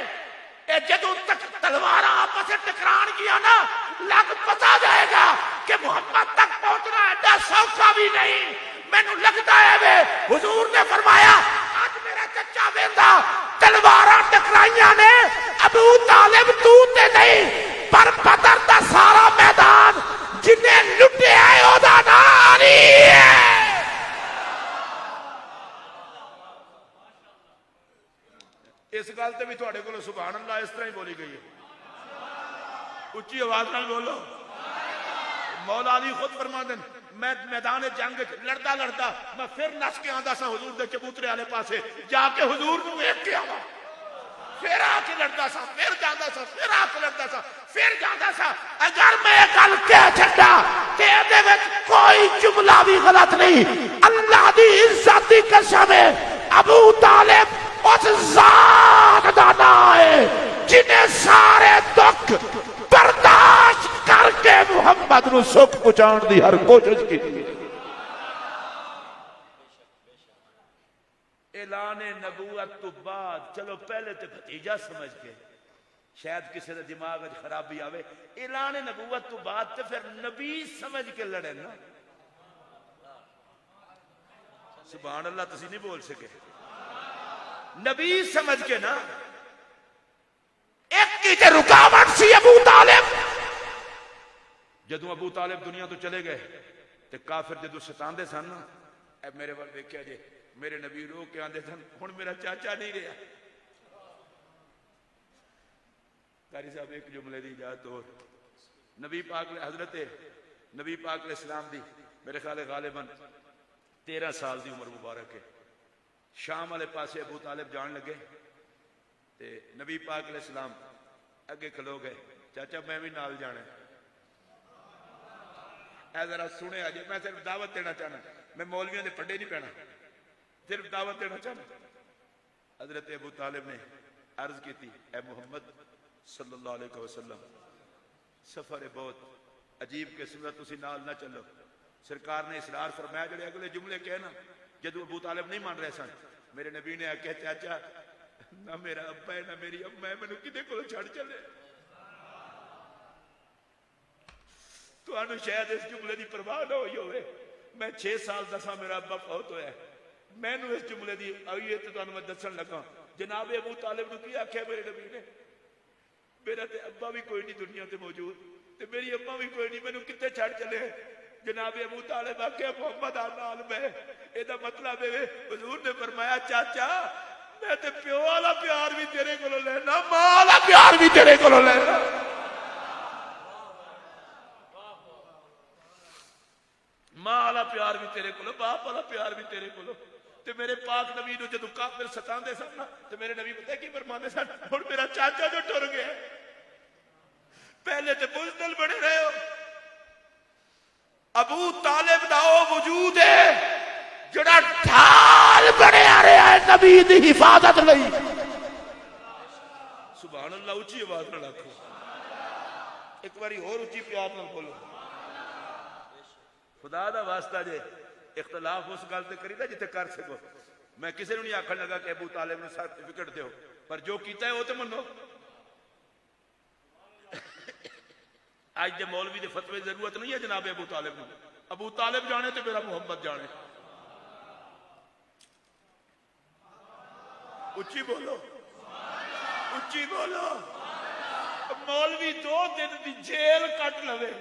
जदों तक तलवार आपस में टकरान किया ना, लग पता जाएगा कि मुहम्मद तक पहुंचना एडा सौखा भी नहीं। मैनू लगता है वे हुजूर ने फरमाया आज मेरा चचा वेंदा तलवार टकराइया ने अबू तालिब तू ते नहीं, पर बदर दा सारा मैदान जिन्हें लुटे है ओदा नाम अली है। इस गल ते भी तुहाडे कोल सुभान अल्लाह इस तरह ही बोली गई है। उच्ची आवाज नाल बोलो। मौला अली खुद फरमाते हैं मैं मैदान जंग लड़दा लड़दा मैं फिर नस के आंदा सा हुजूर दे चबूतरे वाले पासे जाके हुजूर नू वेख के आवा, फिर आके लड़दा सा, फिर जांदा सा, फिर आके लड़दा सा, फिर जांदा सा। अगर मैं गल कह छड्डा ते इहदे विच कोई जुमला भी गलत नहीं। अल्लाह दी इज्जत दी कसम है अबू तालिब उस जात दा नाम है जिन्हें सारे दुख बर्दाश्त करके मुहम्मद नू सुख पहुंचाने की हर कोशिश की। ऐलान नबूवत तो बाद चलो पहले तो भतीजा समझ के शायद किसी के दिमाग में खराबी आवे। ऐलान नबूवत तो बाद तो फिर नबी समझ के लड़े ना। सुभान अल्लाह। तुसी नहीं बोल सके। नबी समझ के ना। एक की ते रुकावट सी अबू तालिब। जदों अबू तालिब दुनिया तो चले गए ते काफिर जदों सतांदे सन ना, मेरे वाल वेख्या जे मेरे नबी रो के आंदे सन हुण मेरा चाचा नहीं रहा। कारी साहब एक जुमले की इजाजत हो। नबी पाक हजरत नबी पाक इस्लाम दी मेरे ख्याल गालिबन 13 साल की उम्र मुबारक है। शाम वाले पासे अबू तालिब जान लगे ते नबी पाक इस्लाम अगे खलो गए। चाचा मैं भी नाल जाना। ऐ जरा सुने अजे मैं सिर्फ दावत देना चाहना, मैं मौलवियों के पड्डे नहीं पैना, सिर्फ दावत देना चाहना। हजरत अबू तालिब ने अर्ज की थी ए मुहम्मद सल्लल्लाहु अलैहि वसल्लम सफर है बहुत अजीब किस्म का, तुसी नाल ना चलो। सरकार ने इसरार फरमाया जेडे अगले जुमले कहे ना जदों अबू तालिब नहीं मान रहे सन, मेरे नबी ने आख्या चाचा ना मेरा अब्बा है ना मेरी अम्मा है, मैनू किदे कोल छड़ चले। तुहानू शायद इस जुमले की परवाह ना हुई होवे, मैं 6 साल दसा मेरा अब्बा फौत होया, मैनू इस जुमले की आई है तो तुहानू मैं दसन लगा। जनाब अबू तालिब नू की आख्या मेरे नबी ने, मेरा ते अब्बा भी कोई नहीं दुनिया ते मौजूद ते मेरी अम्मा भी कोई नहीं, मैनू कित्थे छड़ चले। जनाब अबू तालिब आख्या मोहम्मद आ नाल मैं, एदा मतलब है हुजूर ने फरमाया चाचा मैं ते प्यो वाला प्यार भी तेरे कोलों लेना, मां वाला प्यार भी तेरे कोलों लेना। मां वाला प्यार भी तेरे कोलों, बाप वाला प्यार भी तेरे कोलों। ते मेरे पाक नबी नूं जदों काफिर सतांदे सन ना ते मेरे नबी पता की फरमांदे सन, हुण मेरा चाचा जो टुर गया, पहले ते बुज़दिल बने रहे हो। अबू तालिब दा ओ वजूद है जिहड़ा ढाल बनया रहा है नबी दी हिफाजत लई। सुभान अल्लाह, उच्ची आवाज नाल आखो, एक बारी होर उच्ची प्यार नाल बोलो। खुदा दा वास्ता जे इख्तलाफ उस गल ते करीदा जिथे कर सको। मैं किसी ने नहीं आखन लगा कि अबू तालिब ने सर्टिफिकेट दो, पर जो कीता है वो तो मनो। आज दे मौलवी दे फतवे की जरूरत नहीं है जनाब अबू तालिब को, अबू तालिब जाने तो मेरा मोहम्मद जाने। उच्ची बोलो, उच्ची बोलो। मौलवी 2 दिन की जेल कट लवे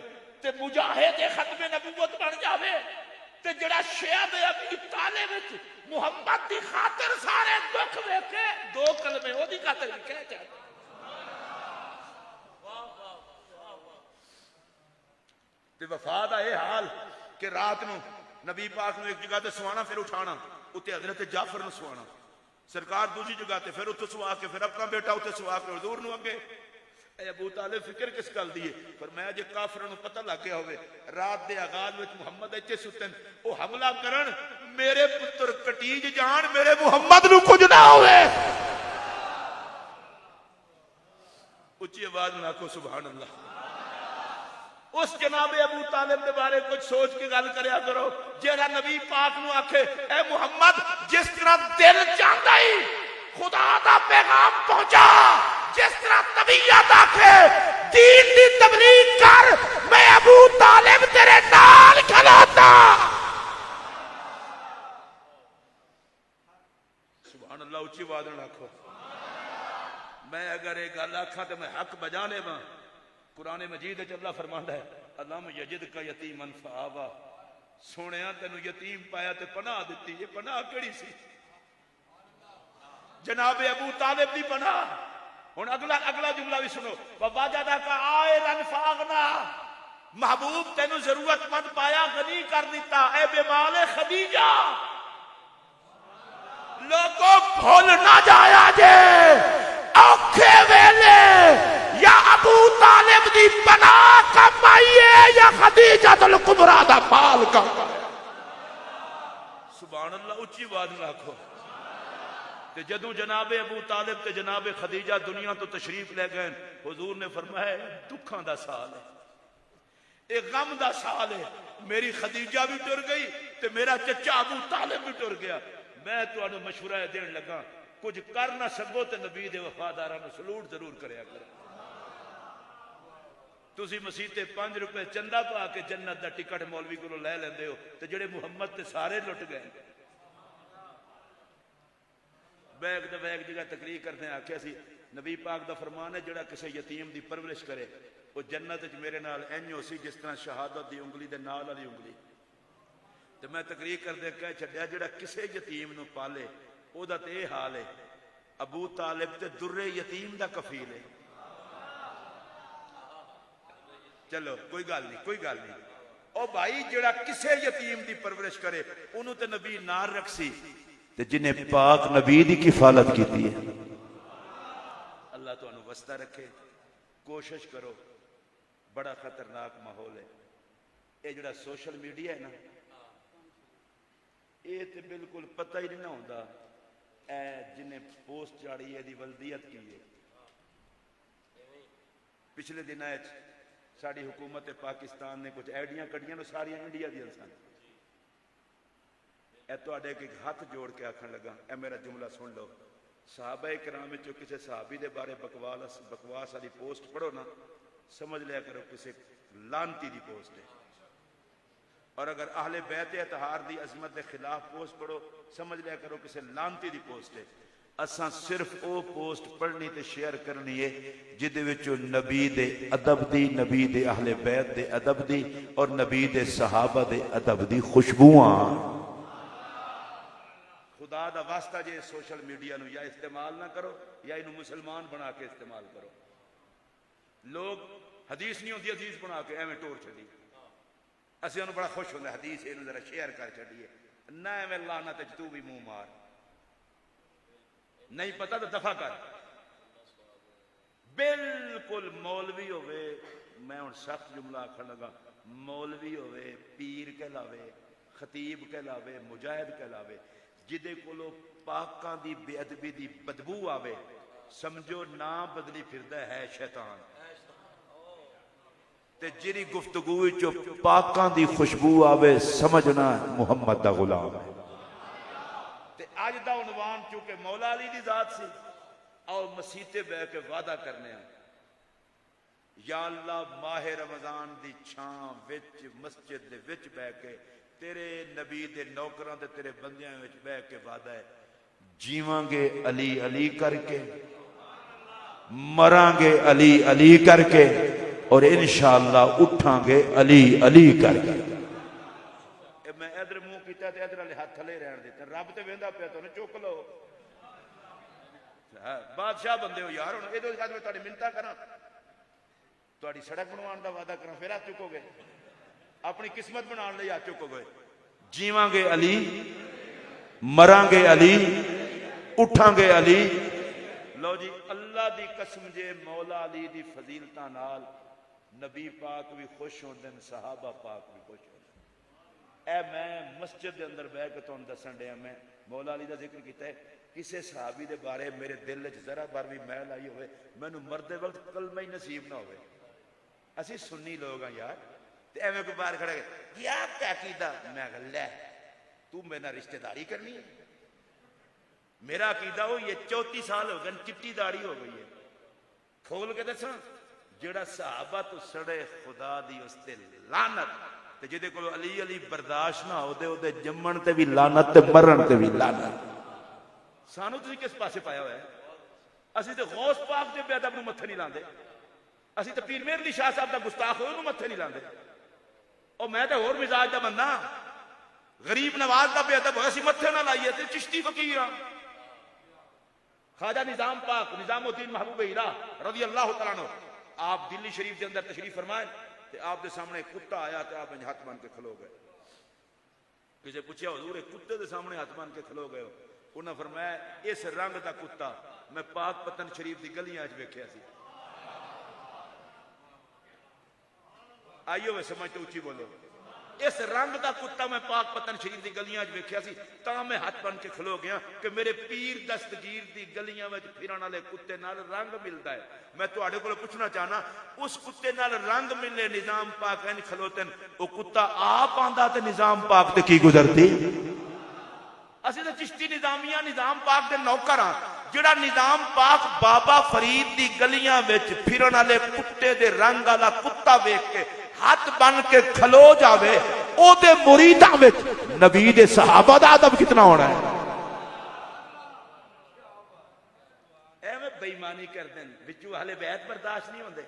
ते मुजाहिद खत्मे नबूवत बन जावे ते जड़ा शिया दे अबू तालिब विच मुहम्मद दी खातिर सारे दुख वेखे 2 कलमे ओदी खातिर लिखे जाए। ते वफा दा ये हाल कि रात नूं नबी पाक नूं एक जगह ते सुवाना फिर उठाना, उत्ते हजरत जाफर नूं सुवाना, सरकार दूसरी जगह ते फिर उत्ते सुवा के फिर अपना बेटा उत्ते सुवा के हुजूर नूं अगे। अबू तालिब फिक्र किस गल दी है, पर मैं जे काफिरां नूं पता लग गया होवे रात दे आगाज विच मुहम्मद इत्थे सुतन, ओ हमला करन, मेरे पुत्र कटीज जान, मेरे मुहम्मद नूं कुछ ना होवे। उच्ची आवाज में आखो सुभान अल्लाह। उस जनाब अबू तालिब के बारे कुछ सोच के गल करया करो जेड़ा नबी पाक नूं आखे ए मुहम्मद जिस तरह दिल चाहता ही खुदा दा पैगाम पहुंचा, जिस तरह तबीयत आखे दीन दी तबलीग कर, मैं अबू तालिब तेरे नाल खलोता। सुभान अल्लाह, उच्ची आवाज में आखो। मैं अगर एक गल आखा तो मैं हक बजा लेवा। कुरान मजीद अल्लाह फरमांदा है अलम यजिद का यतीमन फआवा, सोनिया तेनू यतीम पाया ते पनाह दिती। ये पनाह केड़ी सी? जनाब अबू तालिब दी पनाह। हुण अगला जुमला भी सुनो, ववाजदा का आयरन फागना, महबूब तेनू जरूरतमंद पाया गनी कर दिता। ए बेमाले खदीजा, लोगों भूल ना जाया जे औखे वेले या अबू तालिब दी पनाह कमाईए या खदीजा तुल कुबरा दा माल कमाए। सुभान अल्लाह, उच्ची आवाज में आखो। ते जदों जनाबे अबू तालिब ते जनाबे खदीजा दुनिया तो तशरीफ ले गए, हुजूर ने फरमाया दुखां दा साल है, एक गम दा साल है। मेरी खदीजा भी टुर गई ते मेरा चचा अबू तालिब भी टुर गया। मैं तुहानू मशवरा देन लगा, कुछ कर ना सको तो नबी दे वफादारां नूं सलूट जरूर करया करो। तुसी मसीते 5 रुपए चंदा पा के जन्नत दा टिकट मौलवी कोलों लै लैंदे हो ते जेड़े मुहम्मद ते सारे लुट गए। मैं एक दफा एक जगह तकरीर करते आख्या सी नबी पाक दा फरमान है जेड़ा किसी यतीम दी परवरिश करे वो जन्नत च मेरे नाल इंज हो सी जिस तरह शहादत दी उंगली दे नाल वाली उंगली। ते मैं तकरीर करदे कह छड्या जेड़ा किसी यतीम नूं पाले ओदा ते इह हाल है। अबू तालिब ते दुर्रे यतीम दा कफील है। चलो कोई गल नहीं, कोई गल नहीं। ओ भाई जेड़ा किसी यतीम दी परवरिश करे उन्होंने ते नबी नाल रखसी ते जिन्हें पाक नबी दी किफालत की है। अल्लाह तुहानू वस्ता रखे। कोशिश करो, बड़ा खतरनाक माहौल है ये जेड़ा सोशल मीडिया है ना, ये तो बिल्कुल पता ही नहीं होता जिन्हें पोस्ट चाड़ी है वल्दियत की है। पिछले दिन साड़ी हुकूमत पाकिस्तान ने कुछ आइडिया कढ़िया तो सारिया इंडिया दी सन। ए तुहाडे अगे हथ जोड़ के आखन लगा, ए मेरा जुमला सुन लो। सहाबा कराम विचों किसी सहाबी दे बारे बकवास वाली पोस्ट पढ़ो ना, समझ लिया करो किसी लानती दी पोस्ट है। और अगर अहले बैत अतहार दी अजमत के खिलाफ पोस्ट पढ़ो, समझ लिया करो किसी लानती दी पोस्ट है। असा सिर्फ वो पोस्ट पढ़नी ते शेयर करनी है जिदे विचों नबी दे अदब दी, नबी दे अहले बैत दे अदब दी और नबी दे सहाबा दे अदब दी खुशबुआं। खुदा दा वास्ता जे सोशल मीडिया नू या इस्तेमाल ना करो या इनू मुसलमान बना के इस्तेमाल करो। लोग हदीस नहीं होती हदीस बना के एवं टोर छड़ी, असं बड़ा खुश होंगे हदीस इनू जरा शेयर कर छड़िए ना, एवं लाना ते तू भी मुंह मार, नहीं पता तो दफा कर। बिल्कुल मौलवी होवे, मैं हुण सख्त जुमला आखन लगा, मौलवी होवे, पीर कहलावे, खतीब कहलावे, मुजाहिद कहलावे, जिदे कोलो पाकां दी बेअदबी दी बदबू आवे, समझो ना बदली फिरदा है शैतान। ते जिरी गुफ्तगू विचों पाकां दी खुशबू आवे, समझना मुहम्मद दा गुलाम है। ते अज दा उनवान चूंकि मौला अली दी जात सी, और मसीते बह के वादा करने या अल्लाह माहे रमजान दी छां विच मस्जिद दे विच बह के तेरे नबी दे नौकरां ते तेरे बंदियां विच बह के वादा है, जीवांगे अली अली करके, मरांगे अली अली करके, और इंशाअल्लाह उठांगे अली अली करके। मैं इधर मुंह किया तो इधर वाले हाथ थले रहन देते, रब तो वेंदा पिया, तुहानू चुक लो। बादशाह बंदे हो यार, हुण इहदे बाद मैं तुहाडी मिन्नतां करां, तुहाडी सड़क बनवाउण दा वादा करां, फिर हाथ चुकोगे? अपनी किस्मत बनाने लई हाथ चुकोगे? जीवांगे अली, मरांगे अली, उठांगे अली। लो जी, अल्लाह दी कसम जे मौला अली दी फजीलतां नाल नबी पाक भी खुश होंदे, सहाबा पाक भी खुश होंदे। ए मैं मस्जिद के अंदर बह के तुहानू दसन दिया, मैं मौला अली का जिक्र किया है, किसी सहाबी के बारे मेरे दिल च जरा बार भी मैल आई हो, मैनू मरदे वक्त कलमा ही नसीब ना हो। असी सुन्नी लोग हाँ यार, ते एवें कोई बाहर खड़ा क्या क्या कीदा, मैं लै तू मेरे नाल रिश्तेदारी करनी है? मेरा अकीदा हो ये 34 साल हो गए, चिट्टी दाढ़ी हो गई है। खोल के दसा, जेड़ा सहाबा तो सड़े खुदा दी उसते लानत, ते जिहदे कोल अली अली बर्दाश्त ना होदे ओदे जम्मण ते भी लानत ते मरण ते भी लानत। सानू तुसीं किस पासे पाया होया है? असीं ते गौस पाक दे बेअदब नूं मत्थे नहीं लांदे, असीं ते पीर मेहर अली शाह साहब दा गुस्ताख होए ओनूं मत्थे नहीं लांदे। और मैं तो होर मिजाज दा बंदा, गरीब नवाज दा बेअदब होया असीं मत्थे ना लाइए, ते चिश्ती फकीर हां। ख्वाजा निजाम पाक निजामुद्दीन महबूब हीरा रज़ी अल्लाह तआला अन्हु, आप दिल्ली शरीफ के अंदर तशरीफ फरमाए, तो आपके सामने कुत्ता आया, तो आप हाथ बन के खलो गए। किसी पूछा हुजूर कुत्ते के सामने हाथ बन के खलो गए? उन्हें फरमाया इस रंग का कुत्ता मैं पाक पतन शरीफ की गलियां वेख्या सी। आइयो वे समझ तो उच्ची बोलो, इस रंग का कुत्ता मैं पाक पतन शरीफ की गलियां वेख्या सी, तां मैं हाथ बन के खलो गया कि मेरे पीर दस्तगीर की गलियां में फिरन वाले कुत्ते नाल रंग मिलता है। मैं तुहाडे कोलों पुछना चाहना, उस कुत्ते नाल रंग मिले निजाम पाक इंज खलोते, वो कुत्ता आप आंदा ते निजाम पाक ते की गुजरती? असीं ते चिश्ती निजामिया निजाम पाक दे नौकर हां। जिहड़ा निजाम पाक बाबा फरीद दी गलियां विच फिरन वाले कुत्ते दे रंग वाला कुत्ता वेख के हाथ बन के खलो जावे, ओदे मुरीदां विच नबी दे सहाबा दा अदब कितना होना है? एवें बेईमानी करदे न, विचों अहले बैत बर्दाश्त नहीं होंदे।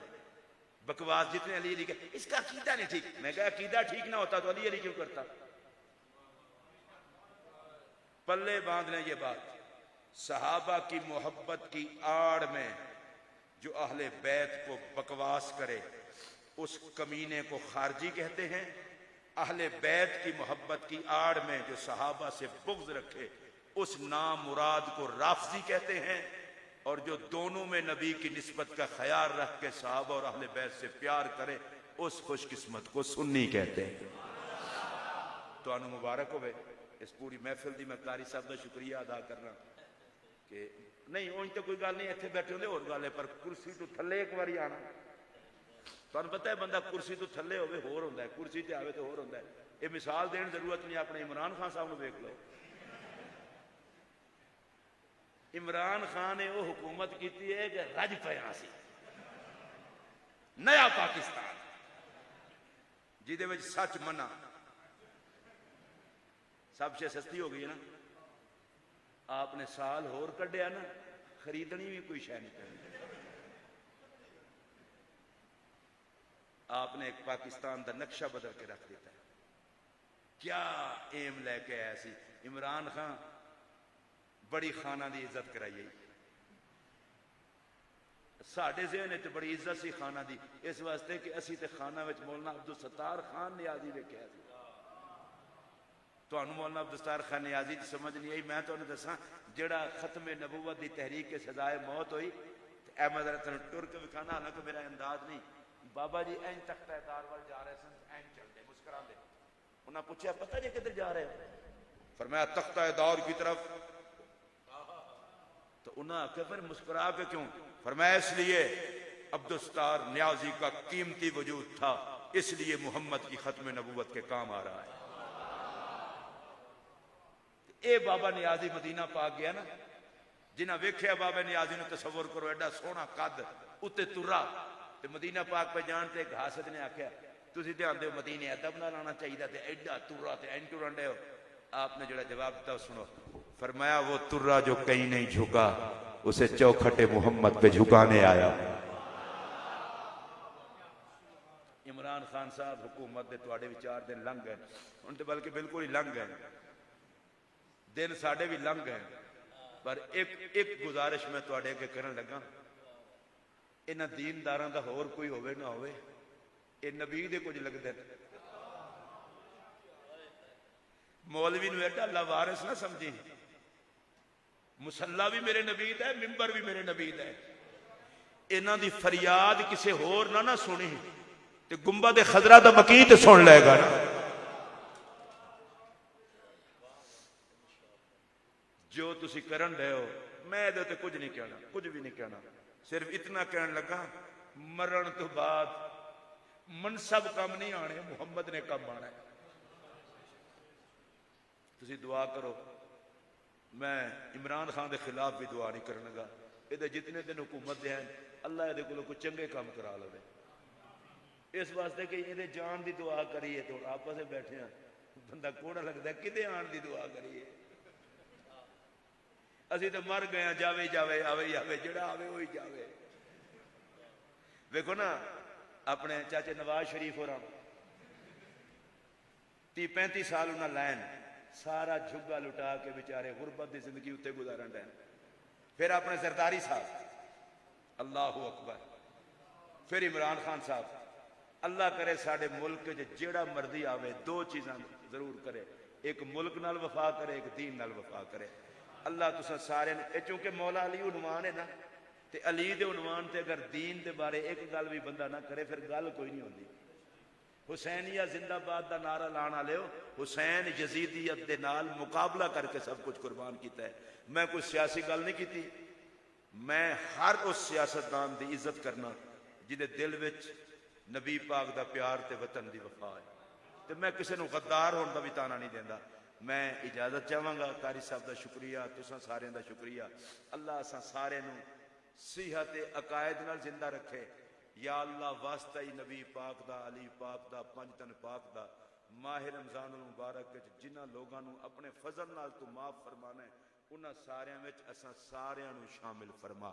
बकवास जितने अली अली के, इसका अकीदा नहीं ठीक। मैं कहा अकीदा ठीक ना होता तो अली अली क्यों करता? पल्ले बांध लें ये बात, सहाबा की मोहब्बत की आड़ में जो अहले बैत को बकवास करे उस कमीने को खारजी कहते हैं। अहले बैत की मोहब्बत की आड़ में जो सहाबा से बुग़्ज़ रखे उस नाम मुराद को राफ़ज़ी कहते हैं। और जो दोनों में नबी की निस्बत का ख्याल रख के सहाबा और अहले बैत से प्यार करे उस खुशकिस्मत को सुन्नी कहते हैं। तो अनु मुबारक होवे। इस पूरी महफिल की मैं कारी साहब का शुक्रिया अदा करना कि नहीं उंज तो कोई गल नहीं, इतने बैठे होंगे होर गल है, पर कुर्सी तो थले एक बारी आना। तुहानू पता है बंदा कुर्सी तो थले होवे होर होंदा है, कुर्सी ते आवे तो होर होंदा है। ये मिसाल देने जरूरत नहीं, अपने इमरान खान साहब को देख लो। इमरान खान ने वो हुकूमत की है कि रज पिया सी नया पाकिस्तान जिदे विच सच मना सबसे सस्ती हो गई है ना। आपने साल होर कढ़िया ना, खरीदनी भी कोई शय नहीं करनी। आपने एक पाकिस्तान का नक्शा बदल के रख दिता है। क्या एम लैके आया सी इमरान खान, बड़ी खाना की इज्जत कराई। साडे ज़हन च बड़ी इज्जत सी खाना की, इस वास्ते कि असी ते खाना विच मौलाना अब्दुल सत्तार खान नियाजी वेख्या सी। तुहानू मौलाना अब्दुल सत्तार खान नियाजी की समझ नहीं आई। मैं तुहानू दसां जिहड़ा खत्मे नबूवत की तहरीक के सजाए मौत हुई, अहमद रतन टुर के विखाना, हालांकि मेरा अंदाज नहीं, बाबा जी इंज तख्तादार वाल जा रहे सन, इंज चलते मुस्कुराते। उन्हें पूछा पता जी किधर जा रहे हो? फरमाया तख्तादार की तरफ। तो उन्हें आख्या फिर मुस्कुरा के क्यों? फरमाया इसलिए अब्दुल सत्तार न्याजी का कीमती वजूद था, इसलिए मोहम्मद की खत्म नबूवत के काम आ रहा है। ये बाबा नियाजी मदीना पाक गया ना, जिन्हें वेख्या बाबा नियाजी ने तसव्वुर करो एडा सोहना कद उत्ते तुरा ते मदीना पाक पे जान ते घासद ने आख्या तुसीं ध्यान दो मदीने अदब ना लाना चाहिए ते एडा तुरा ते एंड टुरन दे। आपने जो जवाब दिता सुनो। फरमाया वो तुर्रा जो कहीं नहीं झुका उसे चौखटे मोहम्मद पे झुकाने आया। इमरान खान साहब हुकूमत दे तुहाडे विचार दिन लंघ गए, हुण ते बल्कि बिल्कुल ही लंघ गए, दिन साडे भी लंघ गए। पर एक गुजारिश मैं तुहाडे अगे करन लगा, इन्हां दीनदारां दा होर कोई होवे ना होवे, ये नबी दे कुछ लगदे ने। मौलवी नूं एडा अल्लाह वारिस ना समझी, मुसल्ला भी मेरे नबी दा है, मिंबर भी मेरे नबी दा है। इन्हां दी फरियाद किसी होर ना सुनी ते गुंबद खजरा दा मकी ते सुन लेगा ना। जो तुसी करन रहे हो मैं इहदे ते कुछ नहीं कहना, कुछ भी नहीं कहना, सिर्फ इतना कहन लगा मरण तो बाद मनसब कम नहीं आने, मुहम्मद ने कम आना है। तुसी दुआ करो। मैं इमरान खान के खिलाफ भी दुआ नहीं करन लगा। ये जितने दिन हुकूमत दे हैं अल्लाह ये कोलों कोई चंगे काम करा लवे, इस वास्ते कि ये जान की दुआ करिए। तो आपस में बैठे हैं, बंदा कोड़ा लगता है किते आन की दुआ करिए। असी तो मर गए, जावे जावे आवे आवे, जड़ा आवे वही जावे। देखो ना अपने चाचे नवाज शरीफ होर 30-35 साल उन्हें लैन सारा झुग्गा लुटा के बेचारे गुरबत की जिंदगी उत्ते गुजारन डैन। फिर अपने जरदारी साहब, अल्लाह अकबर। फिर इमरान खान साहब, अल्लाह करे साडे मुल्क जेड़ा मर्जी आवे दो चीज़ां जरूर करे, एक मुल्क नाल वफा करे, एक दीन नाल वफा करे। अल्लाह तुसा सारे चूंकि मौला अली उनवान है ना, ते अली दे उनवान ते अगर दीन के बारे एक गल भी बंदा ना करे फिर गल कोई नहीं होती। हुसैनिया जिंदाबाद का नारा लाने वाले हो, हुसैन यजीदियत दे नाल मुकाबला करके सब कुछ कुर्बान किया है। मैं कोई सियासी गल नहीं की, मैं हर उस सियासतदान की इज्जत करना जिहदे दिल विच नबी पाक का प्यार ते वतन की वफा है, तो मैं किसी को गद्दार होने का भी ताना नहीं देता। मैं इजाजत चाहांगा। कारी साहब का शुक्रिया, तुसां सारियां दा शुक्रिया। अल्लाह असां सारे नूं सेहत अकायद नाल जिंदा रखे। या अल्लाह वास्ता ही नबी पाक दा, अली पाक दा, पंजतन पाक दा माह रमजान मुबारक जिन्हां लोगों नूं अपने फजल नाल तू माफ फरमाना है, उन्हां सारियां विच असां सारियां नूं शामिल फरमा।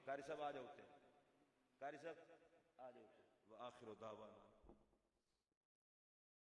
कारी साहब आ जाओ, कारी साहब आ जाओ। व आखिर दावाना